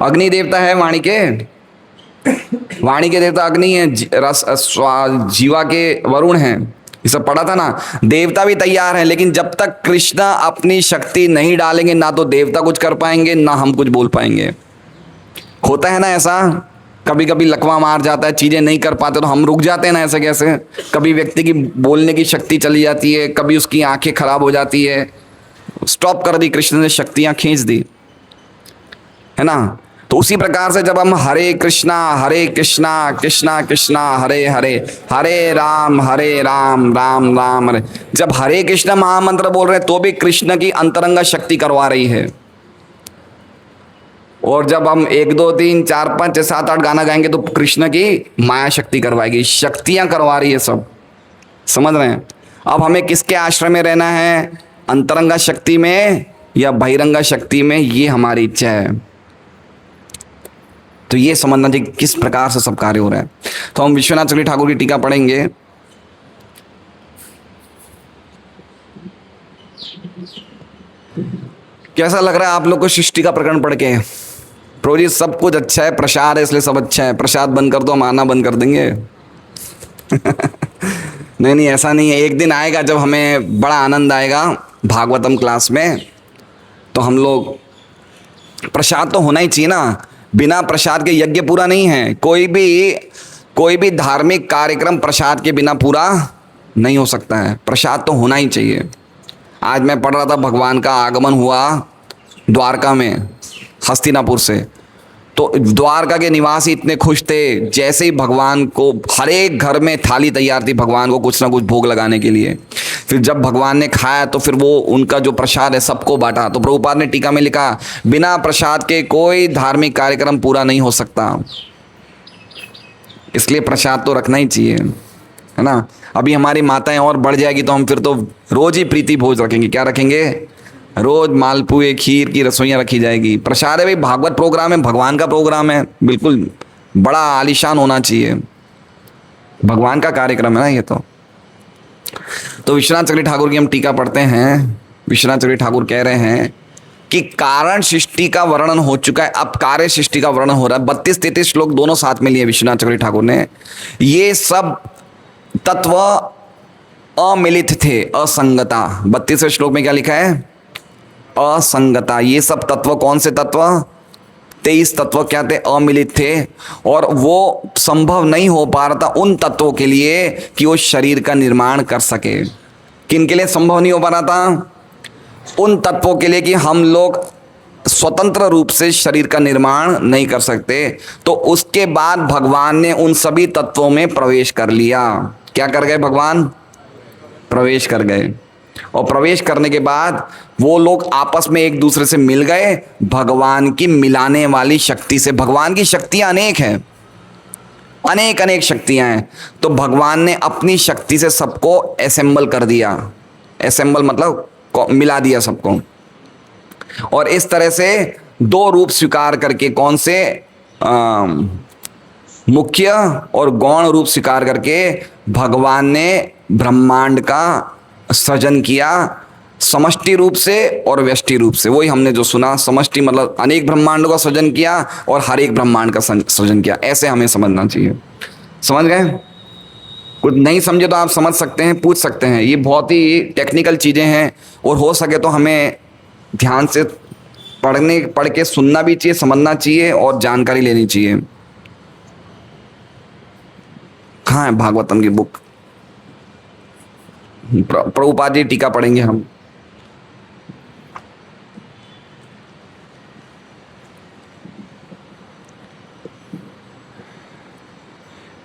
अग्नि देवता है वाणी के। वाणी के देवता अग्नि है, जीवा के वरुण है। ये सब पढ़ा था ना। देवता भी तैयार है, लेकिन जब तक कृष्ण अपनी शक्ति नहीं डालेंगे ना तो देवता कुछ कर पाएंगे ना हम कुछ बोल पाएंगे। होता है ना ऐसा? कभी कभी लकवा मार जाता है, चीज़ें नहीं कर पाते तो हम रुक जाते हैं ना, ऐसे कैसे? कभी व्यक्ति की बोलने की शक्ति चली जाती है, कभी उसकी आंखें खराब हो जाती है, स्टॉप कर दी कृष्ण ने, शक्तियाँ खींच दी, है ना? तो उसी प्रकार से जब हम हरे कृष्णा कृष्णा कृष्णा हरे हरे, हरे राम राम राम हरे, जब हरे कृष्ण महामंत्र बोल रहे हैं तो भी कृष्ण की अंतरंगा शक्ति करवा रही है। और जब हम 1 2 3 4 5 6 7 8 गाना गाएंगे तो कृष्ण की माया शक्ति करवाएगी। शक्तियां करवा रही है सब। समझ रहे हैं? अब हमें किसके आश्रय में रहना है? अंतरंगा शक्ति में या बहिरंगा शक्ति में, ये हमारी इच्छा है। तो ये समझना चाहिए किस प्रकार से सब कार्य हो रहा है। तो हम विश्वनाथ चक्रवर्ती ठाकुर की टीका पढ़ेंगे। कैसा लग रहा है आप लोग को सृष्टि का प्रकरण पढ़ के? प्रभु जी सब कुछ अच्छा है, प्रसाद है इसलिए सब अच्छा है, प्रसाद बंद कर दो हम आना बंद कर देंगे। नहीं नहीं, ऐसा नहीं है। एक दिन आएगा जब हमें बड़ा आनंद आएगा भागवतम क्लास में, तो हम लोग, प्रसाद तो होना ही चाहिए ना, बिना प्रसाद के यज्ञ पूरा नहीं है। कोई भी धार्मिक कार्यक्रम प्रसाद के बिना पूरा नहीं हो सकता है, प्रसाद तो होना ही चाहिए। आज मैं पढ़ रहा था, भगवान का आगमन हुआ द्वारका में हस्तिनापुर से, तो द्वारका के निवासी इतने खुश थे। जैसे ही भगवान को, हर एक घर में थाली तैयार थी भगवान को कुछ ना कुछ भोग लगाने के लिए। फिर जब भगवान ने खाया तो फिर वो उनका जो प्रसाद है सबको बांटा। तो प्रभुपाद ने टीका में लिखा, बिना प्रसाद के कोई धार्मिक कार्यक्रम पूरा नहीं हो सकता, इसलिए प्रसाद तो रखना ही चाहिए, है ना। अभी हमारी माताएं और बढ़ जाएगी तो हम फिर तो रोज ही प्रीति भोज रखेंगे। क्या रखेंगे? रोज मालपुए खीर की रसोइयाँ रखी जाएगी। प्रसाद है भाई, भागवत प्रोग्राम है, भगवान का प्रोग्राम है, बिल्कुल बड़ा आलीशान होना चाहिए, भगवान का कार्यक्रम है ना ये। तो विश्वनाथ चक्रवर्ती ठाकुर की हम टीका पढ़ते हैं। विश्वनाथ चक्रवर्ती ठाकुर कह रहे हैं कि कारण सृष्टि का वर्णन हो चुका है, अब कार्य सृष्टि का वर्णन हो रहा है। 32-33 श्लोक दोनों साथ में लिए विश्वनाथ चक्रवर्ती ठाकुर ने। ये सब तत्व अमिलित थे, असंगता। 32वें श्लोक में क्या लिखा है? असंगता। ये सब तत्व कौन से तत्व? 23 तत्व क्या थे? अमिलित थे, और वो संभव नहीं हो पा रहा था उन तत्वों के लिए कि वो शरीर का निर्माण कर सके। किन के लिए संभव नहीं हो पा रहा था? उन तत्वों के लिए कि हम लोग स्वतंत्र रूप से शरीर का निर्माण नहीं कर सकते। तो उसके बाद भगवान ने उन सभी तत्वों में प्रवेश कर लिया। क्या कर गए? भगवान प्रवेश कर गए, और प्रवेश करने के बाद वो लोग आपस में एक दूसरे से मिल गए भगवान की मिलाने वाली शक्ति से। भगवान की शक्तियां अनेक हैं, अनेक अनेक शक्तियां हैं। तो भगवान ने अपनी शक्ति से सबको असेंबल कर दिया। असेंबल मतलब मिला दिया सबको, और इस तरह से दो रूप स्वीकार करके, कौन से? मुख्य और गौण रूप स्वीकार करके भगवान ने ब्रह्मांड का सृजन किया, समष्टि रूप से और व्यष्टि रूप से। वही हमने जो सुना, समष्टि मतलब अनेक ब्रह्मांडों का सृजन किया और हर एक ब्रह्मांड का सृजन किया। ऐसे हमें समझना चाहिए। समझ गए? कुछ नहीं समझे तो आप समझ सकते हैं, पूछ सकते हैं। ये बहुत ही टेक्निकल चीज़ें हैं, और हो सके तो हमें ध्यान से पढ़ के सुनना भी चाहिए, समझना चाहिए और जानकारी लेनी चाहिए। कहाँ है भागवतम की बुक? प्रभुपाद जी टीका पढ़ेंगे हम।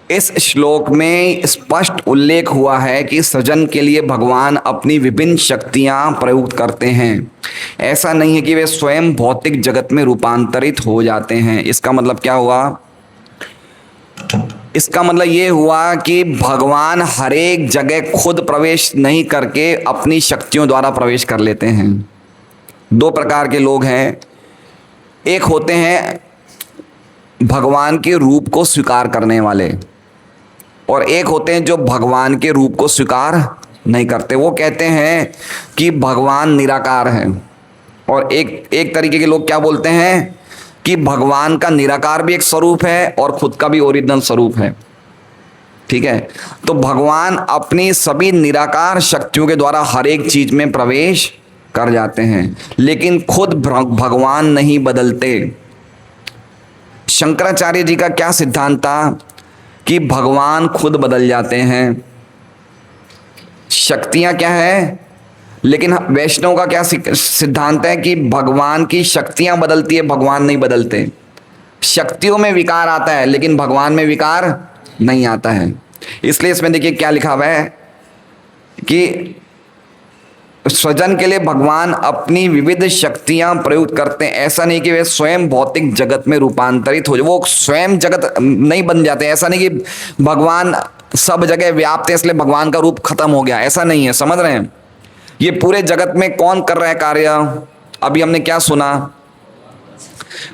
इस श्लोक में स्पष्ट उल्लेख हुआ है कि सृजन के लिए भगवान अपनी विभिन्न शक्तियां प्रयुक्त करते हैं। ऐसा नहीं है कि वे स्वयं भौतिक जगत में रूपांतरित हो जाते हैं। इसका मतलब क्या हुआ? इसका मतलब ये हुआ कि भगवान हर एक जगह खुद प्रवेश नहीं करके अपनी शक्तियों द्वारा प्रवेश कर लेते हैं। दो प्रकार के लोग हैं, एक होते हैं भगवान के रूप को स्वीकार करने वाले, और एक होते हैं जो भगवान के रूप को स्वीकार नहीं करते। वो कहते हैं कि भगवान निराकार है, और एक तरीके के लोग क्या बोलते हैं कि भगवान का निराकार भी एक स्वरूप है और खुद का भी ओरिजिनल स्वरूप है। ठीक है, तो भगवान अपनी सभी निराकार शक्तियों के द्वारा हर एक चीज में प्रवेश कर जाते हैं, लेकिन खुद भगवान नहीं बदलते। शंकराचार्य जी का क्या सिद्धांत था कि भगवान खुद बदल जाते हैं। शक्तियां क्या है, लेकिन वैष्णव का क्या सिद्धांत है कि भगवान की शक्तियां बदलती है, भगवान नहीं बदलते। शक्तियों में विकार आता है लेकिन भगवान में विकार नहीं आता है। इसलिए इसमें देखिए क्या लिखा हुआ है कि सृजन के लिए भगवान अपनी विविध शक्तियां प्रयुक्त करते हैं। ऐसा नहीं कि वे स्वयं भौतिक जगत में रूपांतरित हो जाए, वो स्वयं जगत नहीं बन जाते। ऐसा नहीं कि भगवान सब जगह व्याप्त है इसलिए भगवान का रूप खत्म हो गया, ऐसा नहीं है। समझ रहे हैं? ये पूरे जगत में कौन कर रहा है कार्य? अभी हमने क्या सुना,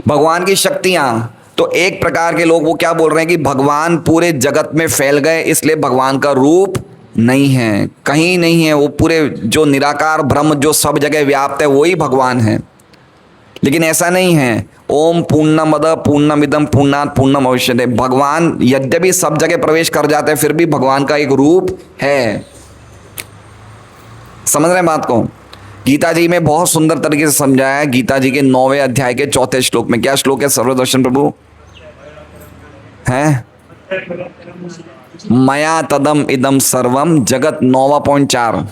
भगवान की शक्तियां। तो एक प्रकार के लोग वो क्या बोल रहे हैं कि भगवान पूरे जगत में फैल गए, इसलिए भगवान का रूप नहीं है, कहीं नहीं है, वो पूरे जो निराकार ब्रह्म जो सब जगह व्याप्त है वही भगवान है। लेकिन ऐसा नहीं है। ओम पूर्णमद पूर्णमिदम पूर्णात् पूर्णम भविष्यते, भगवान यद्यपि सब जगह प्रवेश कर जाते हैं फिर भी भगवान का एक रूप है। समझ रहे हैं बात को? गीता जी में बहुत सुंदर तरीके से समझाया है। गीता जी के 9वें अध्याय के 4थे श्लोक में, क्या श्लोक है सर्वदर्शन प्रभु है? मया तदम इदम सर्वम जगत 9.4,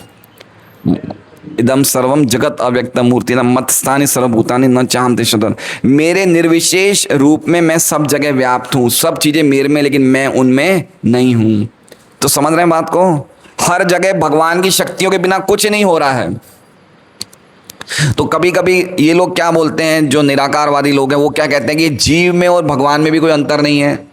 इदम सर्वम जगत अव्यक्त मूर्ति न मत स्थानी सर्वभूतानि न चाहम तिष्ठत। मेरे निर्विशेष रूप में मैं सब जगह व्याप्त हूँ, सब चीजें मेरे में, लेकिन मैं उनमें नहीं हूँ। तो समझ रहे हैं बात को? हर जगह भगवान की शक्तियों के बिना कुछ नहीं हो रहा है। तो कभी कभी ये लोग क्या बोलते हैं, जो निराकारवादी लोग हैं, वो क्या कहते हैं कि जीव में और भगवान में भी कोई अंतर नहीं है,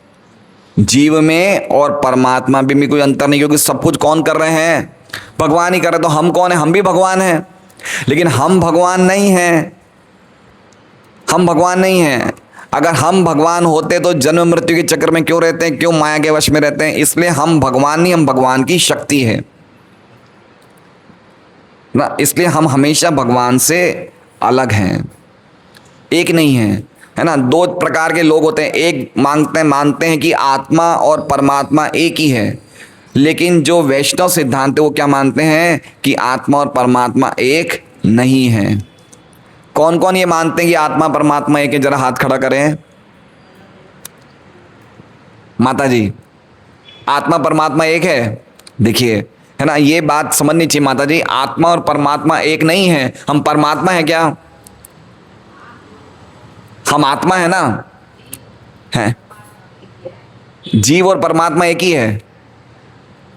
जीव में और परमात्मा में भी कोई अंतर नहीं, क्योंकि सब कुछ कौन कर रहे हैं? भगवान ही कर रहे। तो हम कौन है? हम भी भगवान हैं, लेकिन हम भगवान नहीं हैं, हम भगवान नहीं हैं। अगर हम भगवान होते तो जन्म मृत्यु के चक्र में क्यों रहते हैं, क्यों माया के वश में रहते हैं? इसलिए हम भगवान नहीं, हम भगवान की शक्ति है ना, इसलिए हम हमेशा भगवान से अलग हैं, एक नहीं है, है ना। दो प्रकार के लोग होते हैं, एक मानते हैं कि आत्मा और परमात्मा एक ही है, लेकिन जो वैष्णव सिद्धांत है वो क्या मानते हैं कि आत्मा और परमात्मा एक नहीं है। कौन कौन ये मानते हैं कि आत्मा परमात्मा एक है? जरा हाथ खड़ा करें। माता जी, आत्मा परमात्मा एक है? देखिए, है ना, ये बात समझनी चाहिए माता जी। आत्मा और परमात्मा एक नहीं है। हम परमात्मा है क्या? हम आत्मा है ना, है। जीव और परमात्मा एक ही है,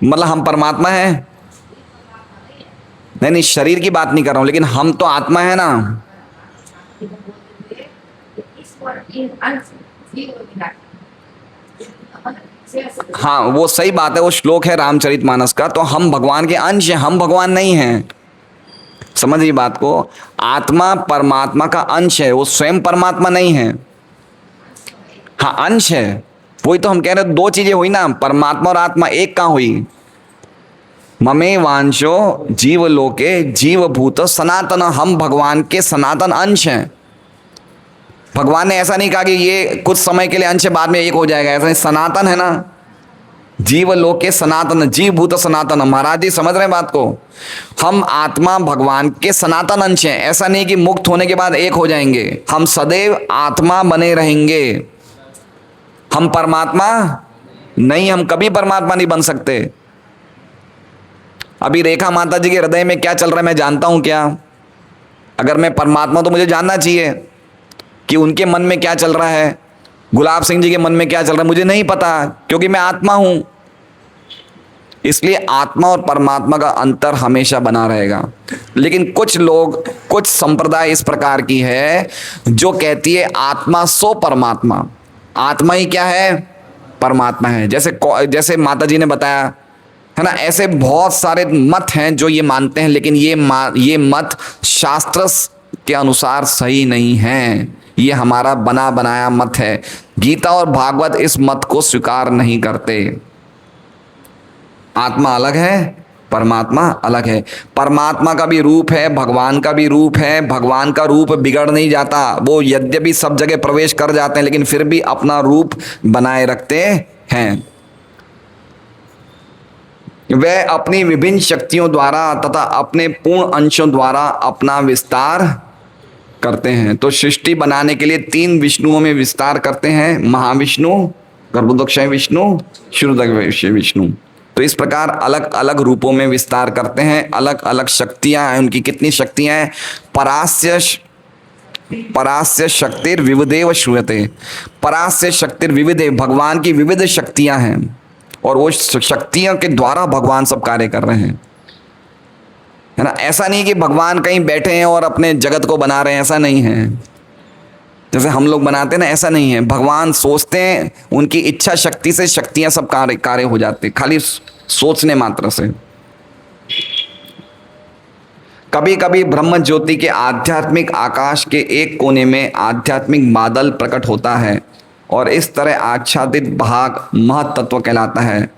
मतलब हम परमात्मा है? नहीं नहीं, शरीर की बात नहीं कर रहा हूं, लेकिन हम तो आत्मा है ना। हाँ, वो सही बात है, वो श्लोक है रामचरितमानस का। तो हम भगवान के अंश हैं, हम भगवान नहीं हैं। समझिए बात को, आत्मा परमात्मा का अंश है, वो स्वयं परमात्मा नहीं है। हाँ, अंश है, वही तो हम कह रहे, दो चीजें हुई ना, परमात्मा और आत्मा, एक कहाँ हुई? ममे वांशो जीव लोके जीव भूत सनातन, हम भगवान के सनातन अंश हैं। भगवान ने ऐसा नहीं कहा कि ये कुछ समय के लिए अंश है, बाद में एक हो जाएगा, ऐसा नहीं, सनातन है ना। जीव लोके सनातन, जीव भूत सनातन। महाराज जी समझ रहे हैं बात को? हम आत्मा भगवान के सनातन अंश हैं, ऐसा नहीं कि मुक्त होने के बाद एक हो जाएंगे, हम सदैव आत्मा बने रहेंगे। हम परमात्मा नहीं, हम कभी परमात्मा नहीं बन सकते। अभी रेखा माता जी के हृदय में क्या चल रहा है मैं जानता हूं क्या? अगर मैं परमात्मा तो मुझे जानना चाहिए कि उनके मन में क्या चल रहा है, गुलाब सिंह जी के मन में क्या चल रहा है, मुझे नहीं पता, क्योंकि मैं आत्मा हूं। इसलिए आत्मा और परमात्मा का अंतर हमेशा बना रहेगा। लेकिन कुछ लोग, कुछ संप्रदाय इस प्रकार की है जो कहती है आत्मा सो परमात्मा, आत्मा ही क्या है? परमात्मा है। जैसे माता जी ने बताया, है ना, ऐसे बहुत सारे मत हैं जो ये मानते हैं, लेकिन ये मत शास्त्र के अनुसार सही नहीं है, ये हमारा बना बनाया मत है। गीता और भागवत इस मत को स्वीकार नहीं करते। आत्मा अलग है, परमात्मा अलग है। परमात्मा का भी रूप है, भगवान का भी रूप है। भगवान का रूप बिगड़ नहीं जाता, वो यद्यपि सब जगह प्रवेश कर जाते हैं लेकिन फिर भी अपना रूप बनाए रखते हैं। वे अपनी विभिन्न शक्तियों द्वारा तथा अपने पूर्ण अंशों द्वारा अपना विस्तार करते हैं। तो सृष्टि बनाने के लिए 3 विष्णुओं में विस्तार करते हैं, महाविष्णु, गर्भोदक्षय विष्णु, क्षीरोदक्षय विष्णु। तो इस प्रकार अलग अलग रूपों में विस्तार करते हैं। अलग अलग शक्तियां हैं, उनकी कितनी शक्तियां हैं? परास्य शक्तिर विविधेव श्रूयते। परास्य शक्तिर विविधे, भगवान की विविध शक्तियां हैं और वो शक्तियों के द्वारा भगवान सब कार्य कर रहे हैं, है ना। ऐसा नहीं कि भगवान कहीं बैठे हैं और अपने जगत को बना रहे हैं, ऐसा नहीं है। जैसे हम लोग बनाते हैं ना, ऐसा नहीं है। भगवान सोचते हैं, उनकी इच्छा शक्ति से शक्तियां सब कार्य हो जाते, खाली सोचने मात्र से। कभी कभी ब्रह्म ज्योति के आध्यात्मिक आकाश के एक कोने में आध्यात्मिक बादल प्रकट होता है और इस तरह आच्छादित भाग महत्तत्व कहलाता है।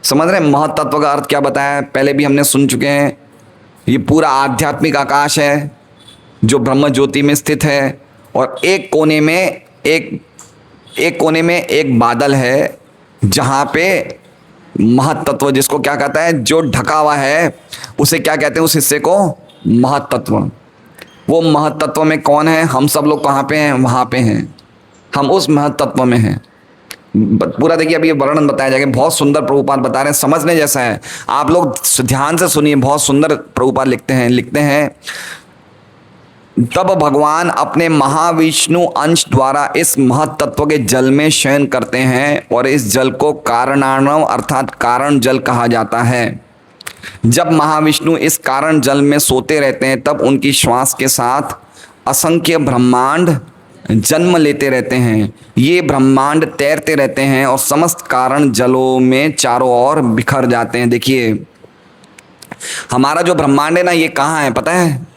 समझ रहे हैं महत्तत्व का अर्थ क्या बताया है? पहले भी हमने सुन चुके हैं। ये पूरा आध्यात्मिक आकाश है जो ब्रह्म ज्योति में स्थित है और एक कोने में एक बादल है जहाँ पे महत्तत्व, जिसको क्या कहता है, जो ढका हुआ है उसे क्या कहते हैं, उस हिस्से को महत्तत्व। वो महत्तत्व में कौन है? हम सब लोग कहाँ पे हैं? वहाँ पे हैं, हम उस महत्तत्व में हैं। पूरा देखिए अभी ये वर्णन बताया जाएगा, बहुत सुंदर प्रभुपाद बता रहे हैं, समझने जैसा है। आप लोग ध्यान से सुनिए, बहुत सुंदर प्रभुपाद लिखते हैं तब भगवान अपने महाविष्णु अंश द्वारा इस महत्तत्व के जल में शयन करते हैं और इस जल को कारणार्णव अर्थात कारण जल कहा जाता है। जब महाविष्णु इस कारण जल में सोते रहते हैं तब उनकी श्वास के साथ असंख्य ब्रह्मांड जन्म लेते रहते हैं। ये ब्रह्मांड तैरते रहते हैं और समस्त कारण जलों में चारों ओर बिखर जाते हैं। देखिए हमारा जो ब्रह्मांड है ना, ये कहाँ है पता है?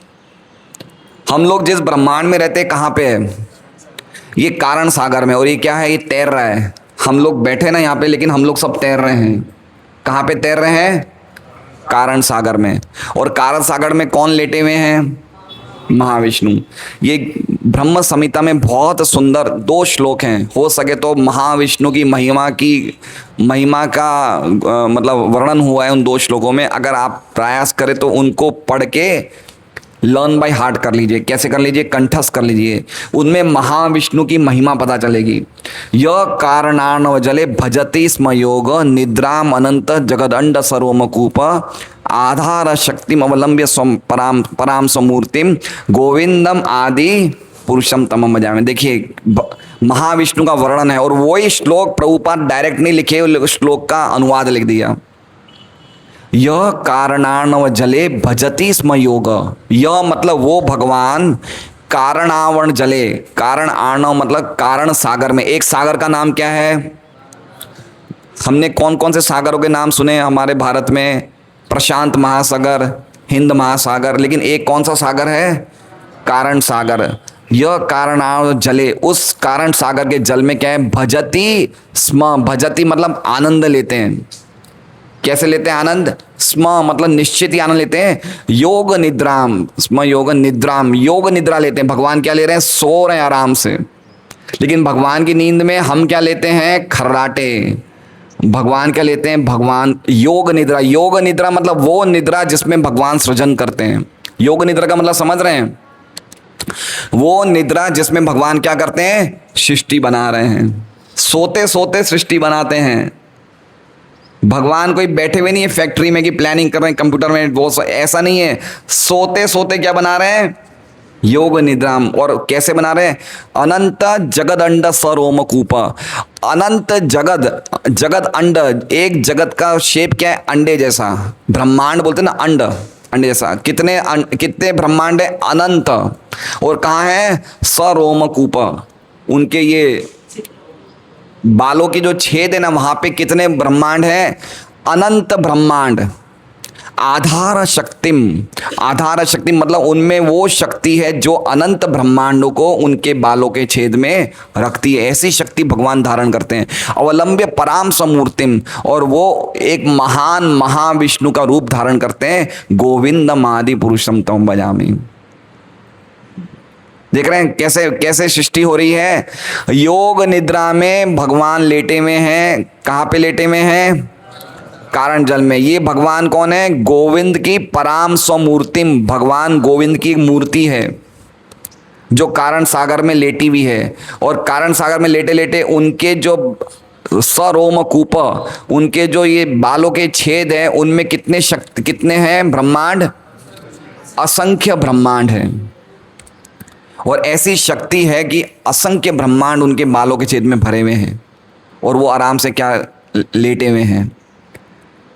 हम लोग जिस ब्रह्मांड में रहते हैं कहाँ पे है? ये कारण सागर में। और ये क्या है? ये तैर रहा है। हम लोग बैठे ना यहाँ पे, लेकिन हम लोग सब तैर रहे हैं। कहाँ पे तैर रहे हैं? कारण सागर में। और कारण सागर में कौन लेटे हुए हैं? महाविष्णु। ये ब्रह्म संहिता में बहुत सुंदर 2 श्लोक हैं। हो सके तो महाविष्णु की महिमा का मतलब वर्णन हुआ है उन 2 श्लोकों में। अगर आप प्रयास करें तो उनको पढ़ के लर्न बाय हार्ट कर लीजिए। कैसे कर लीजिए? कंठस्थ कर लीजिए। उनमें महाविष्णु की महिमा पता चलेगी। यह कारणार्णव जले भजति स्म योग निद्राम अनंत जगदंड सर्वमकूप आधार शक्तिम अवलंब्य पराम समूर्तिम गोविंदम आदि पुरुषम तमम भजामि। देखिए महाविष्णु का वर्णन है और वही श्लोक प्रभुपाद डायरेक्ट नहीं लिखे, श्लोक का अनुवाद लिख दिया। यह कारणार्णव जले भजति स्म योग। यह मतलब वो भगवान कारणावण जले, कारण आर्णव मतलब कारण सागर में। एक सागर का नाम क्या है? हमने कौन कौन से सागरों के नाम सुने हमारे भारत में? प्रशांत महासागर, हिंद महासागर, लेकिन एक कौन सा सागर है? कारण सागर। यह कारणार्णव जले, उस कारण सागर के जल में क्या है? भजति स्म। भजति मतलब आनंद लेते हैं। कैसे लेते हैं आनंद? स्म मतलब निश्चित ही आनंद लेते हैं। योग निद्राम, स्म योग निद्राम, योग निद्रा लेते हैं। भगवान क्या ले रहे हैं? सो रहे हैं आराम से। लेकिन भगवान की नींद में हम क्या लेते हैं? खर्राटे। भगवान क्या लेते हैं? भगवान योग निद्रा। योग निद्रा मतलब वो निद्रा जिसमें भगवान सृजन करते हैं। योग निद्रा का मतलब समझ रहे हैं? वो निद्रा जिसमें भगवान क्या करते हैं? सृष्टि बना रहे हैं। सोते सोते सृष्टि बनाते हैं। भगवान कोई बैठे हुए नहीं है फैक्ट्री में कि प्लानिंग कर रहे हैं कंप्यूटर में, वो ऐसा नहीं है। सोते सोते क्या बना रहे हैं? योग निद्राम। और कैसे बना रहे हैं? अनंत जगद अंड सरोमकूप। अनंत जगद, जगद अंड, एक जगत का शेप क्या है? अंडे जैसा। ब्रह्मांड बोलते हैं ना, अंडे जैसा। कितने ब्रह्मांड है? अनंत। और कहाँ है? सरोमकूप। उनके ये बालों की जो छेद है ना, वहां पे कितने ब्रह्मांड है? अनंत ब्रह्मांड। आधार शक्तिम, आधार शक्ति मतलब उनमें वो शक्ति है जो अनंत ब्रह्मांडों को उनके बालों के छेद में रखती है। ऐसी शक्ति भगवान धारण करते हैं। अवलंब्य पराम समूर्तिम, और वो एक महान महाविष्णु का रूप धारण करते हैं। गोविंदम आदि पुरुषम तम भजामि। देख रहे हैं कैसे कैसे सृष्टि हो रही है? योग निद्रा में भगवान लेटे हुए हैं। कहाँ पे लेटे हुए हैं? कारण जल में। ये भगवान कौन है? गोविंद की पराम स्वमूर्तिम। भगवान गोविंद की मूर्ति है जो कारण सागर में लेटी हुई है। और कारण सागर में लेटे लेटे उनके जो सरोमकूप, उनके जो ये बालों के छेद हैं, उनमें कितने हैं ब्रह्मांड? असंख्य ब्रह्मांड है। और ऐसी शक्ति है कि असंख्य ब्रह्मांड उनके बालों के छेद में भरे हुए हैं और वो आराम से क्या लेटे हुए हैं।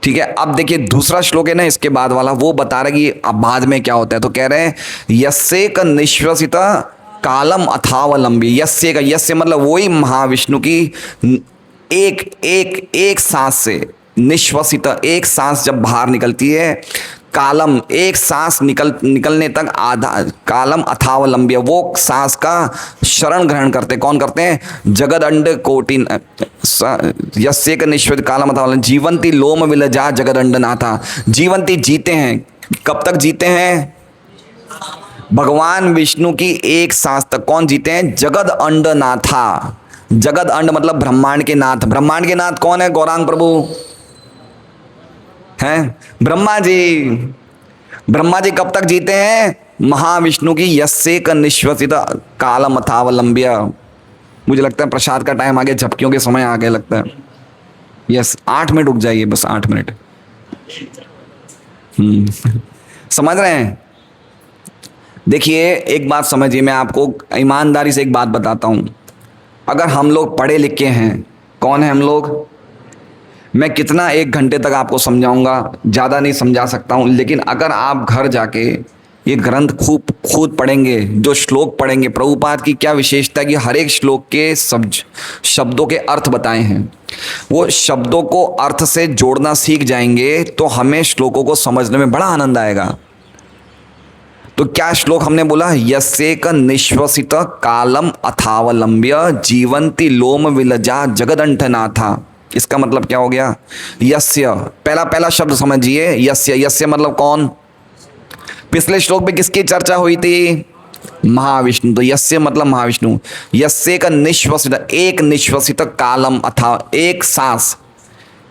ठीक है, अब देखिए दूसरा श्लोक है ना इसके बाद वाला, वो बता रहा है कि अब बाद में क्या होता है। तो कह रहे हैं यस्येक निश्वसित कालम अथावलंबी। यस्य का, यस्य मतलब वही महाविष्णु की एक सांस से, निश्वसित एक सांस जब बाहर निकलती है कालम, एक सांस निकलने तक आधा, कालम अथावलंब्य, वो सांस का शरण ग्रहण करते, कौन करते हैं? जगद अंड कोटि यस्येक निश्वत कालम अथावलंब्य जीवंती लोम विलजा जगद अंड नाथा। जीवंती जीते हैं, कब तक जीते हैं? भगवान विष्णु की एक सांस तक। कौन जीते हैं? जगद अंड नाथा। जगद अंड मतलब ब्रह्मांड के नाथ। ब्रह्मांड के नाथ कौन है? गौरांग प्रभु हैं, ब्रह्मा जी। ब्रह्मा जी कब तक जीते हैं? महाविष्णु की यस्येक निश्वसित कालम अथावलंब्य। मुझे लगता है प्रसाद का टाइम आ गया, झपकियों के समय आ गया लगता है। यस, 8 मिनट रुक जाइए, बस 8 मिनट। समझ रहे हैं? देखिए एक बात समझिए, मैं आपको ईमानदारी से एक बात बताता हूं। अगर हम लोग पढ़े लिखे हैं, कौन है हम लोग? मैं कितना 1 घंटे तक आपको समझाऊंगा, ज़्यादा नहीं समझा सकता हूं, लेकिन अगर आप घर जाके ये ग्रंथ खूब खुद पढ़ेंगे, जो श्लोक पढ़ेंगे, प्रभुपाद की क्या विशेषता है कि हर एक श्लोक के शब्दों के अर्थ बताए हैं। वो शब्दों को अर्थ से जोड़ना सीख जाएंगे तो हमें श्लोकों को समझने में बड़ा आनंद आएगा। तो क्या श्लोक हमने बोला? यस्येक निश्वसित कालम अथावलंब्य जीवंती लोम विलजा जगदंठनाथा। इसका मतलब क्या हो गया? यस्य, पहला शब्द समझिए, यस्य। यस्य मतलब कौन? पिछले श्लोक में किसकी चर्चा हुई थी? महाविष्णु। तो यस्य मतलब महाविष्णु। यस्य का निश्वसित, एक निश्वसित कालम अथा, एक सांस।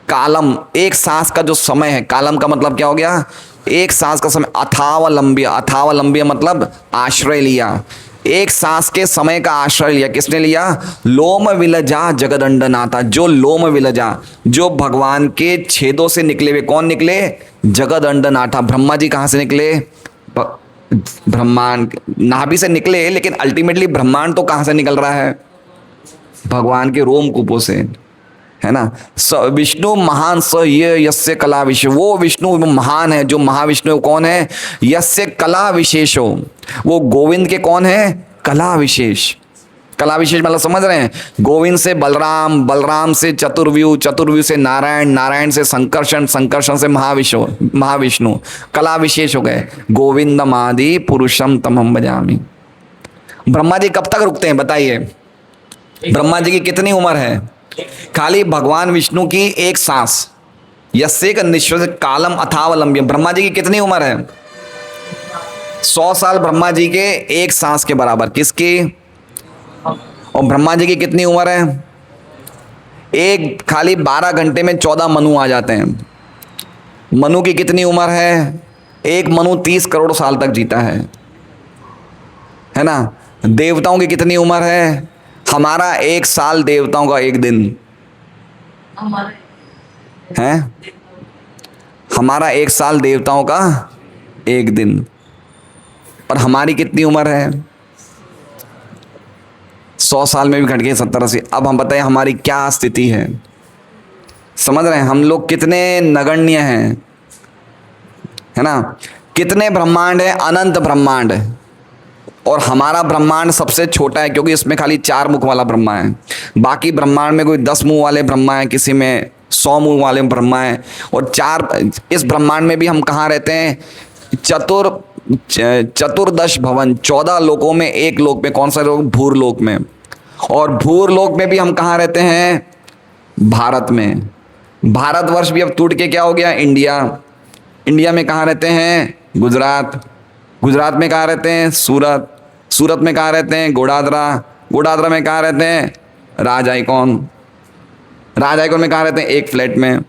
कालम, एक सांस का जो समय है, कालम का मतलब क्या हो गया? एक सांस का समय। अथावलंब्य, अथावलंब्य मतलब आश्रय लिया, एक सांस के समय का आश्रय लिया। किसने लिया? लोम विलजा जगदंडनाथा। जो लोम विलजा, जो भगवान के छेदों से निकले हुए, कौन निकले? जगदंडनाथा। ब्रह्मा जी कहाँ से निकले? ब्रह्मांड, नाभि से निकले, लेकिन अल्टीमेटली ब्रह्मांड तो कहाँ से निकल रहा है? भगवान के रोमकूपों से, है ना। विष्णु महान स ये यस्य कला विशेष, वो विष्णु महान है, जो महाविष्णु कौन है? यस्य कला विशेष हो, वो गोविंद के कौन है? कला विशेष। कला विशेष मतलब समझ रहे हैं? गोविंद से बलराम, बलराम से चतुर्व्यूह, चतुर्व्यूह से नारायण, नारायण से संकर्षण, संकर्षण से महाविष्णु कला विशेष हो गए। गोविंदमादि पुरुषम तमहम भजामि। ब्रह्मा जी कब तक रुकते हैं बताइए? ब्रह्मा जी की कितनी उम्र है? खाली भगवान विष्णु की एक सांस। यस्येक निश्वसित कालम अथावलंब्य। ब्रह्मा जी की कितनी उम्र है? 100 साल ब्रह्मा जी के एक सांस के बराबर। किसकी? और ब्रह्मा जी की कितनी उम्र है? एक खाली 12 घंटे में 14 मनु आ जाते हैं। मनु की कितनी उम्र है? एक मनु 30 करोड़ साल तक जीता है ना। देवताओं की कितनी उम्र है? हमारा 1 साल देवताओं का 1 दिन है। हमारा 1 साल देवताओं का 1 दिन। और हमारी कितनी उम्र है? 100 साल में भी घट गए 70-80। अब हम बताएं हमारी क्या स्थिति है? समझ रहे हैं हम लोग कितने नगण्य हैं, है ना। कितने ब्रह्मांड है? अनंत ब्रह्मांड है। और हमारा ब्रह्मांड सबसे छोटा है, क्योंकि इसमें खाली 4 मुख वाला ब्रह्मा है। बाकी ब्रह्मांड में कोई 10 मुंह वाले ब्रह्मा है, किसी में 100 मुंह वाले ब्रह्मा है। और 4 इस ब्रह्मांड में भी हम कहाँ रहते हैं? चतुर्दश भवन, 14 लोकों में एक लोक में। कौन सा लोक? भूरलोक में। और भूरलोक में भी हम कहाँ रहते हैं? भारत में। भारतवर्ष भी अब टूट के क्या हो गया? इंडिया। इंडिया में कहाँ रहते हैं? गुजरात। गुजरात में कहाँ रहते हैं? सूरत। सूरत में कहाँ रहते हैं? गोडादरा। गोडादरा में कहाँ रहते हैं? राजाइकॉन। राजाइकॉन में कहाँ रहते हैं? एक फ्लैट में।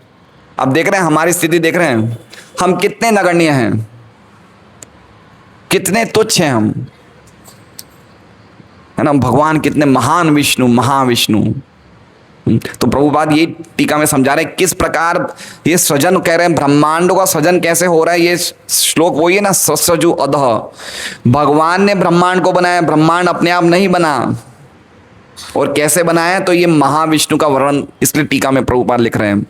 अब देख रहे हैं हमारी स्थिति, देख रहे हैं हम कितने नगण्य हैं, कितने तुच्छ हैं हम, है ना। भगवान कितने महान विष्णु, महाविष्णु। तो प्रभुपाद ये टीका में समझा रहे किस प्रकार ये सृजन कह रहे हैं, ब्रह्मांडों का सृजन कैसे हो रहा है। ये श्लोक वही है ना, ससजु अधः। भगवान ने ब्रह्मांड को बनाया, ब्रह्मांड अपने आप नहीं बना। और कैसे बनाया? तो ये महाविष्णु का वर्णन इसलिए टीका में प्रभुपाद लिख रहे हैं।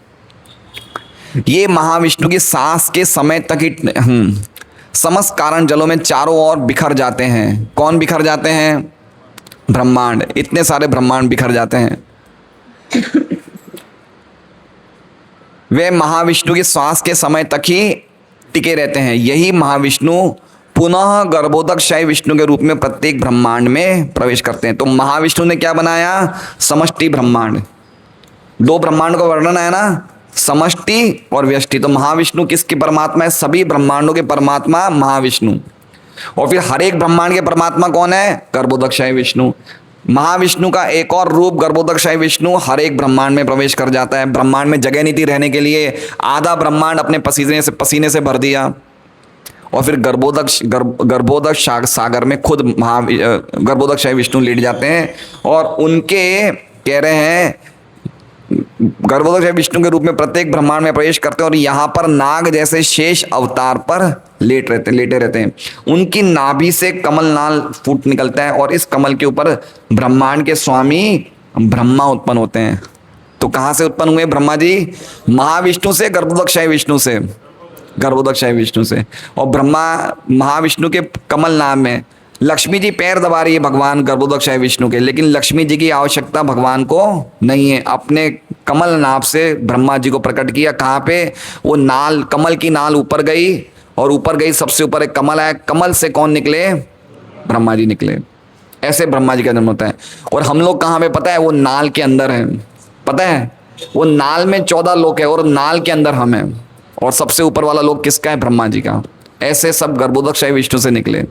ये महाविष्णु की सांस के समय तक ही समस्त कारण जलों में चारों ओर बिखर जाते हैं। कौन बिखर जाते हैं? ब्रह्मांड। इतने सारे ब्रह्मांड बिखर जाते हैं। वे महाविष्णु की श्वास के समय तक ही टिके रहते हैं। यही महाविष्णु पुनः गर्भोदकशाही विष्णु के रूप में प्रत्येक ब्रह्मांड में प्रवेश करते हैं। तो महाविष्णु ने क्या बनाया? समष्टि ब्रह्मांड। दो ब्रह्मांड का वर्णन है ना, समष्टि और व्यष्टि। तो महाविष्णु किसके परमात्मा है? सभी ब्रह्मांडों के परमात्मा महाविष्णु। और फिर हर एक ब्रह्मांड के परमात्मा कौन है? गर्भोदकशाही विष्णु। महाविष्णु का एक और रूप गर्भोदकशाही विष्णु हर एक ब्रह्मांड में प्रवेश कर जाता है। ब्रह्मांड में जगह नहीं थी रहने के लिए, आधा ब्रह्मांड अपने पसीने से भर दिया, और फिर गर्भोदक सागर में खुद गर्भोदकशाही विष्णु लेट जाते हैं और उनके कह रहे हैं गर्भोदकशाही विष्णु के रूप में प्रत्येक ब्रह्मांड में प्रवेश करते हैं और यहाँ पर नाग जैसे शेष अवतार पर लेटे रहते हैं। उनकी नाभि से कमल नाल फूट निकलता है और इस कमल के ऊपर ब्रह्मांड के स्वामी ब्रह्मा उत्पन्न होते हैं। तो कहाँ से उत्पन्न हुए ब्रह्मा जी? महाविष्णु से, गर्भोदकशाही विष्णु से, गर्भोदकशाही विष्णु से। और ब्रह्मा महाविष्णु के कमल नाम में लक्ष्मी जी पैर दबा रही है भगवान गर्भोदकशाही विष्णु के, लेकिन लक्ष्मी जी की आवश्यकता भगवान को नहीं है। अपने कमल नाभ से ब्रह्मा जी को प्रकट किया। कहाँ पे? वो नाल, कमल की नाल ऊपर गई और ऊपर गई, सबसे ऊपर एक कमल है, कमल से कौन निकले? ब्रह्मा जी निकले। ऐसे ब्रह्मा जी का जन्म होता है। और हम लोग कहाँ पे पता है? वो नाल के अंदर है, पता है? वो नाल में 14 लोक है और नाल के अंदर हम हैं, और सबसे ऊपर वाला लोक किसका है? ब्रह्मा जी का। ऐसे सब गर्भोदकशाही विष्णु से निकले।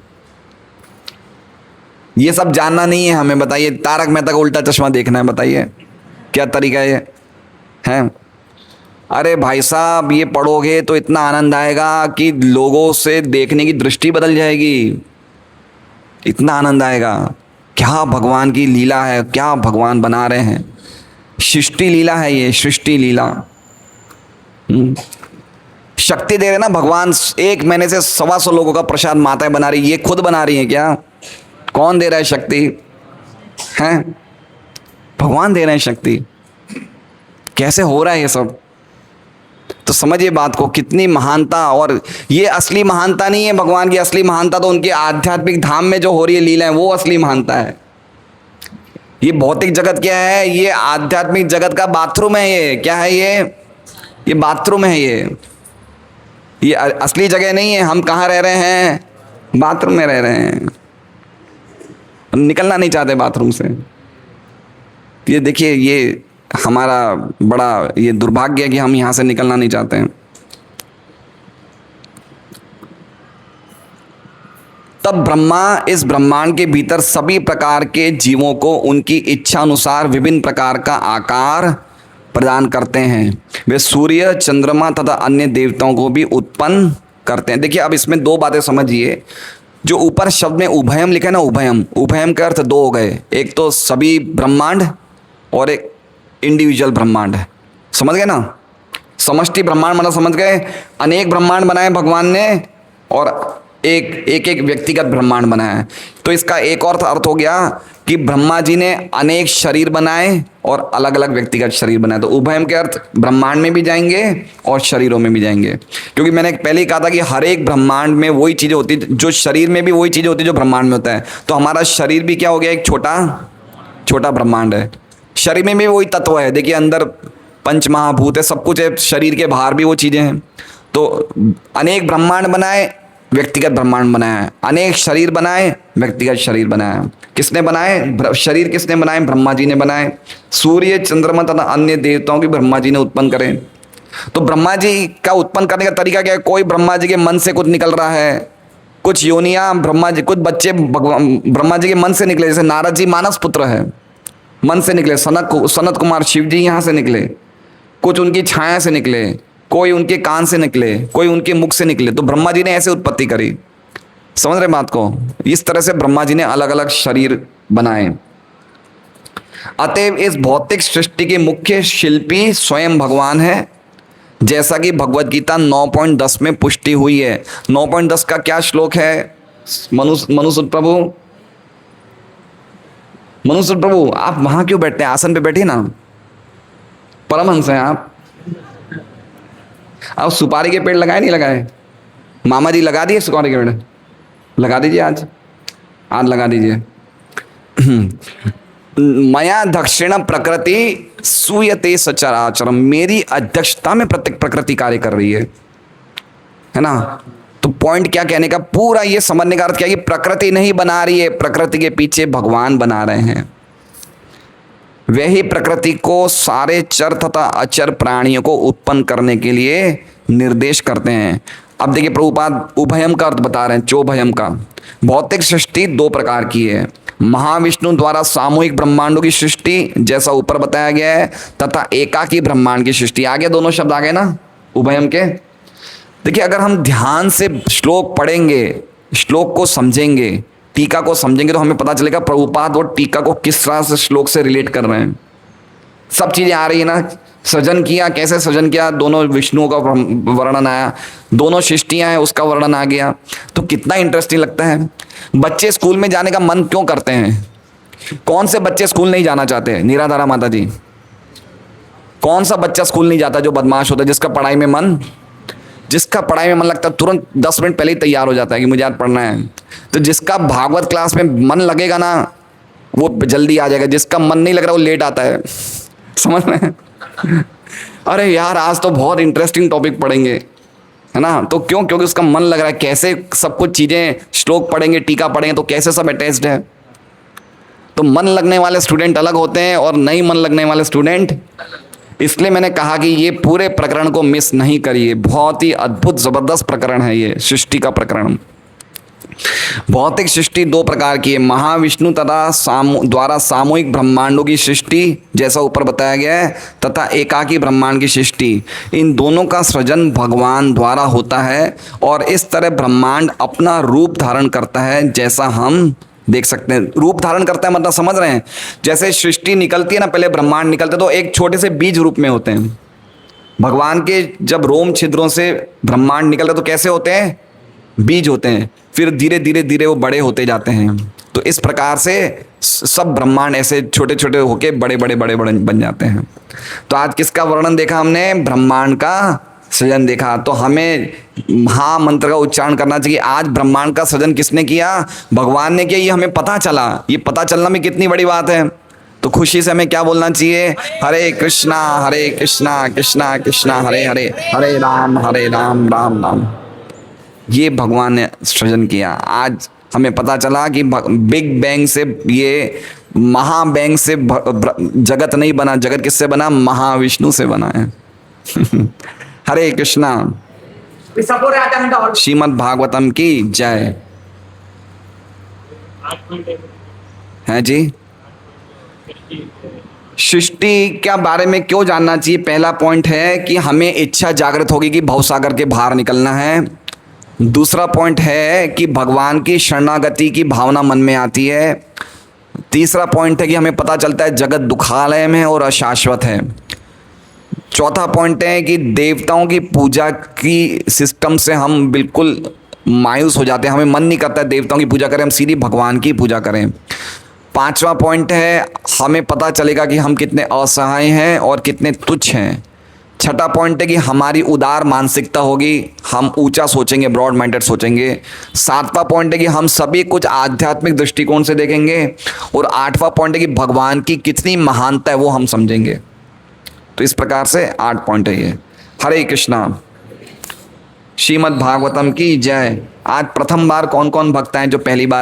ये सब जानना नहीं है हमें, बताइए। तारक मेहता का उल्टा चश्मा देखना है, बताइए क्या तरीका है? अरे भाई साहब, ये पढ़ोगे तो इतना आनंद आएगा कि लोगों से देखने की दृष्टि बदल जाएगी। इतना आनंद आएगा। क्या भगवान की लीला है, क्या भगवान बना रहे हैं। सृष्टि लीला है ये, सृष्टि लीला। शक्ति दे रहे ना भगवान। 1 महीने से 125 लोगों का प्रसाद माताएं बना रही, ये खुद बना रही है क्या? कौन दे रहा है शक्ति? हैं? भगवान दे रहे हैं शक्ति। कैसे हो रहा है ये सब? तो समझिए बात को, कितनी महानता। और ये असली महानता नहीं है भगवान की। असली महानता तो उनके आध्यात्मिक धाम में जो हो रही है लीला है, वो असली महानता है। ये भौतिक जगत क्या है? ये आध्यात्मिक जगत का बाथरूम है। ये क्या है? ये बाथरूम है। ये असली जगह नहीं है। हम कहाँ रह रहे हैं? बाथरूम में रह रहे हैं। निकलना नहीं चाहते बाथरूम से। ये देखिए, ये हमारा बड़ा ये दुर्भाग्य है कि हम यहाँ से निकलना नहीं चाहते हैं। तब ब्रह्मा इस ब्रह्मांड के भीतर सभी प्रकार के जीवों को उनकी इच्छा अनुसार विभिन्न प्रकार का आकार प्रदान करते हैं। वे सूर्य, चंद्रमा तथा अन्य देवताओं को भी उत्पन्न करते हैं। देखिए, अब इसमें 2 बातें समझिए। जो ऊपर शब्द में उभयम लिखा है ना, उभयम, उभयम के अर्थ 2 हो गए। एक तो सभी ब्रह्मांड और एक इंडिविजुअल ब्रह्मांड है। समझ गए ना? समष्टि ब्रह्मांड मतलब समझ गए, अनेक ब्रह्मांड बनाए भगवान ने और एक व्यक्तिगत ब्रह्मांड बनाया है। तो इसका एक और अर्थ हो गया कि ब्रह्मा जी ने अनेक शरीर बनाए और अलग अलग व्यक्तिगत शरीर बनाए। तो उभयम के अर्थ ब्रह्मांड में भी जाएंगे और शरीरों में भी जाएंगे। क्योंकि मैंने पहले ही कहा था कि हर एक ब्रह्मांड में वही चीज़ें होती है, जो शरीर में भी वही चीज़ें होती है जो ब्रह्मांड में होता है। तो हमारा शरीर भी क्या हो गया? एक छोटा ब्रह्मांड है। शरीर में भी वही तत्व है। देखिए, अंदर पंच महाभूत है, सब कुछ है। शरीर के बाहर भी वो चीज़ें हैं। तो अनेक ब्रह्मांड बनाए, व्यक्तिगत ब्रह्मांड बनाया है। अनेक शरीर बनाए, व्यक्तिगत शरीर बनाया। किसने बनाए? शरीर किसने बनाए? ब्रह्मा जी ने बनाए। सूर्य, चंद्रमा तथा अन्य देवताओं की ब्रह्मा जी ने उत्पन्न करे। तो ब्रह्मा जी का उत्पन्न करने का तरीका क्या है? कोई ब्रह्मा जी के मन से कुछ निकल रहा है, कुछ योनियां ब्रह्मा जी, कुछ बच्चे ब्रह्मा जी के मन से निकले। जैसे नारद जी मानस पुत्र है, मन से निकले। सनत कुमार शिव जी यहाँ से निकले। कुछ उनकी छाया से निकले, कोई उनके कान से निकले, कोई उनके मुख से निकले। तो ब्रह्मा जी ने ऐसे उत्पत्ति करी। समझ रहे बात को? इस तरह से ब्रह्मा जी ने अलग अलग शरीर बनाए। अतएव इस भौतिक सृष्टि के मुख्य शिल्पी स्वयं भगवान है, जैसा कि भगवद गीता 9.10 में पुष्टि हुई है। 9.10 का क्या श्लोक है? मनुसूत प्रभु, मनुसूत प्रभु, आप वहां क्यों बैठते हैं? आसन पे बैठिए ना, परमहंस हैं आप। सुपारी के पेड़ लगाए नहीं लगाए? मामा जी लगा दिए सुपारी के पेड़? लगा दीजिए, आज लगा दीजिए। मया दक्षिण प्रकृति सूयते सचराचरम, मेरी अध्यक्षता में प्रत्येक प्रकृति कार्य कर रही है। है ना। तो पॉइंट क्या कहने का, पूरा ये समझने का अर्थ क्या है कि प्रकृति नहीं बना रही है, प्रकृति के पीछे भगवान बना रहे हैं। वही प्रकृति को सारे चर तथा अचर प्राणियों को उत्पन्न करने के लिए निर्देश करते हैं। अब देखिए प्रभुपाद उभयम का अर्थ बता रहे हैं, चौभयम का। भौतिक सृष्टि दो प्रकार की है, महाविष्णु द्वारा सामूहिक ब्रह्मांडों की सृष्टि जैसा ऊपर बताया गया है, तथा एकाकी ब्रह्मांड की सृष्टि। आगे दोनों शब्द आ गए ना उभयम के। देखिए अगर हम ध्यान से श्लोक पढ़ेंगे, श्लोक को समझेंगे, टीका को समझेंगे, तो हमें पता चलेगा प्रभुपाद और टीका को किस तरह से श्लोक से रिलेट कर रहे हैं। सब चीजें आ रही है ना, सृजन किया, कैसे सृजन किया, दोनों विष्णुओं का वर्णन आया, दोनों सृष्टियां हैं उसका वर्णन आ गया। तो कितना इंटरेस्टिंग लगता है। बच्चे स्कूल में जाने का मन क्यों करते हैं? कौन से बच्चे स्कूल नहीं जाना चाहते? निराधारा माता जी, कौन सा बच्चा स्कूल नहीं जाता जो बदमाश होता है, जिसका पढ़ाई में मन लगता है तुरंत 10 मिनट पहले ही तैयार हो जाता है कि मुझे आज पढ़ना है। तो जिसका भागवत क्लास में मन लगेगा ना वो जल्दी आ जाएगा, जिसका मन नहीं लग रहा वो लेट आता है। समझ रहे हैं? अरे यार आज तो बहुत इंटरेस्टिंग टॉपिक पढ़ेंगे, है ना। तो क्यों? क्योंकि उसका मन लग रहा है। कैसे सब कुछ चीजें, श्लोक पढ़ेंगे, टीका पढ़ेंगे तो कैसे सब अटैच्ड है। तो मन लगने वाले स्टूडेंट अलग होते हैं और नहीं मन लगने वाले स्टूडेंट। इसलिए मैंने कहा कि ये पूरे प्रकरण को मिस नहीं करिए, बहुत ही अद्भुत जबरदस्त प्रकरण है ये सृष्टि का प्रकरण। भौतिक सृष्टि दो प्रकार की है, महाविष्णु तथा द्वारा सामूहिक ब्रह्मांडों की सृष्टि जैसा ऊपर बताया गया है, तथा एकाकी ब्रह्मांड की सृष्टि। इन दोनों का सृजन भगवान द्वारा होता है और इस तरह ब्रह्मांड अपना रूप धारण करता है, जैसा हम देख सकते हैं। रूप धारण करता है मतलब समझ रहे हैं, जैसे सृष्टि निकलती है ना, पहले ब्रह्मांड निकलते तो एक छोटे से बीज रूप में होते हैं। भगवान के जब रोम छिद्रों से ब्रह्मांड निकलते तो कैसे होते हैं? बीज होते हैं। फिर धीरे धीरे धीरे वो बड़े होते जाते हैं। तो इस प्रकार से सब ब्रह्मांड ऐसे छोटे छोटे होके बड़े बड़े बड़े बड़े बन जाते हैं। तो आज किसका वर्णन देखा हमने? ब्रह्मांड का सृजन देखा। तो हमें महामंत्र का उच्चारण करना चाहिए। आज ब्रह्मांड का सृजन किसने किया? भगवान ने किया। ये हमें पता चला। ये पता चलना में कितनी बड़ी बात है। तो खुशी से हमें क्या बोलना चाहिए? हरे कृष्णा कृष्णा कृष्णा हरे हरे, हरे राम राम राम। ये भगवान ने सृजन किया। आज हमें पता चला कि बिग बैंग से, ये महाबैंग से जगत नहीं बना। जगत किससे बना? महाविष्णु से बना है। हरे कृष्णा। श्रीमद् भागवतम की जय। है जी। सृष्टि के बारे में क्यों जानना चाहिए? पहला पॉइंट है कि हमें इच्छा जागृत होगी कि भवसागर के बाहर निकलना है। दूसरा पॉइंट है कि भगवान की शरणागति की भावना मन में आती है। तीसरा पॉइंट है कि हमें पता चलता है जगत दुखालय में और अशाश्वत है। चौथा पॉइंट है कि देवताओं की पूजा की सिस्टम से हम बिल्कुल मायूस हो जाते हैं। हमें मन नहीं करता है देवताओं की पूजा करें, हम सीधी भगवान की पूजा करें। पांचवा पॉइंट है हमें पता चलेगा कि हम कितने असहाय हैं और कितने तुच्छ हैं। छठा पॉइंट है कि हमारी उदार मानसिकता होगी, हम ऊंचा सोचेंगे, ब्रॉड माइंडेड सोचेंगे। सातवां पॉइंट है कि हम सभी कुछ आध्यात्मिक दृष्टिकोण से देखेंगे। और आठवां पॉइंट है कि भगवान की कितनी महानता है वो हम समझेंगे। तो इस प्रकार से 8 पॉइंट है ये। हरे कृष्णा। श्रीमद् भागवतम की जय। आज प्रथम बार कौन कौन भक्त हैं जो पहली बार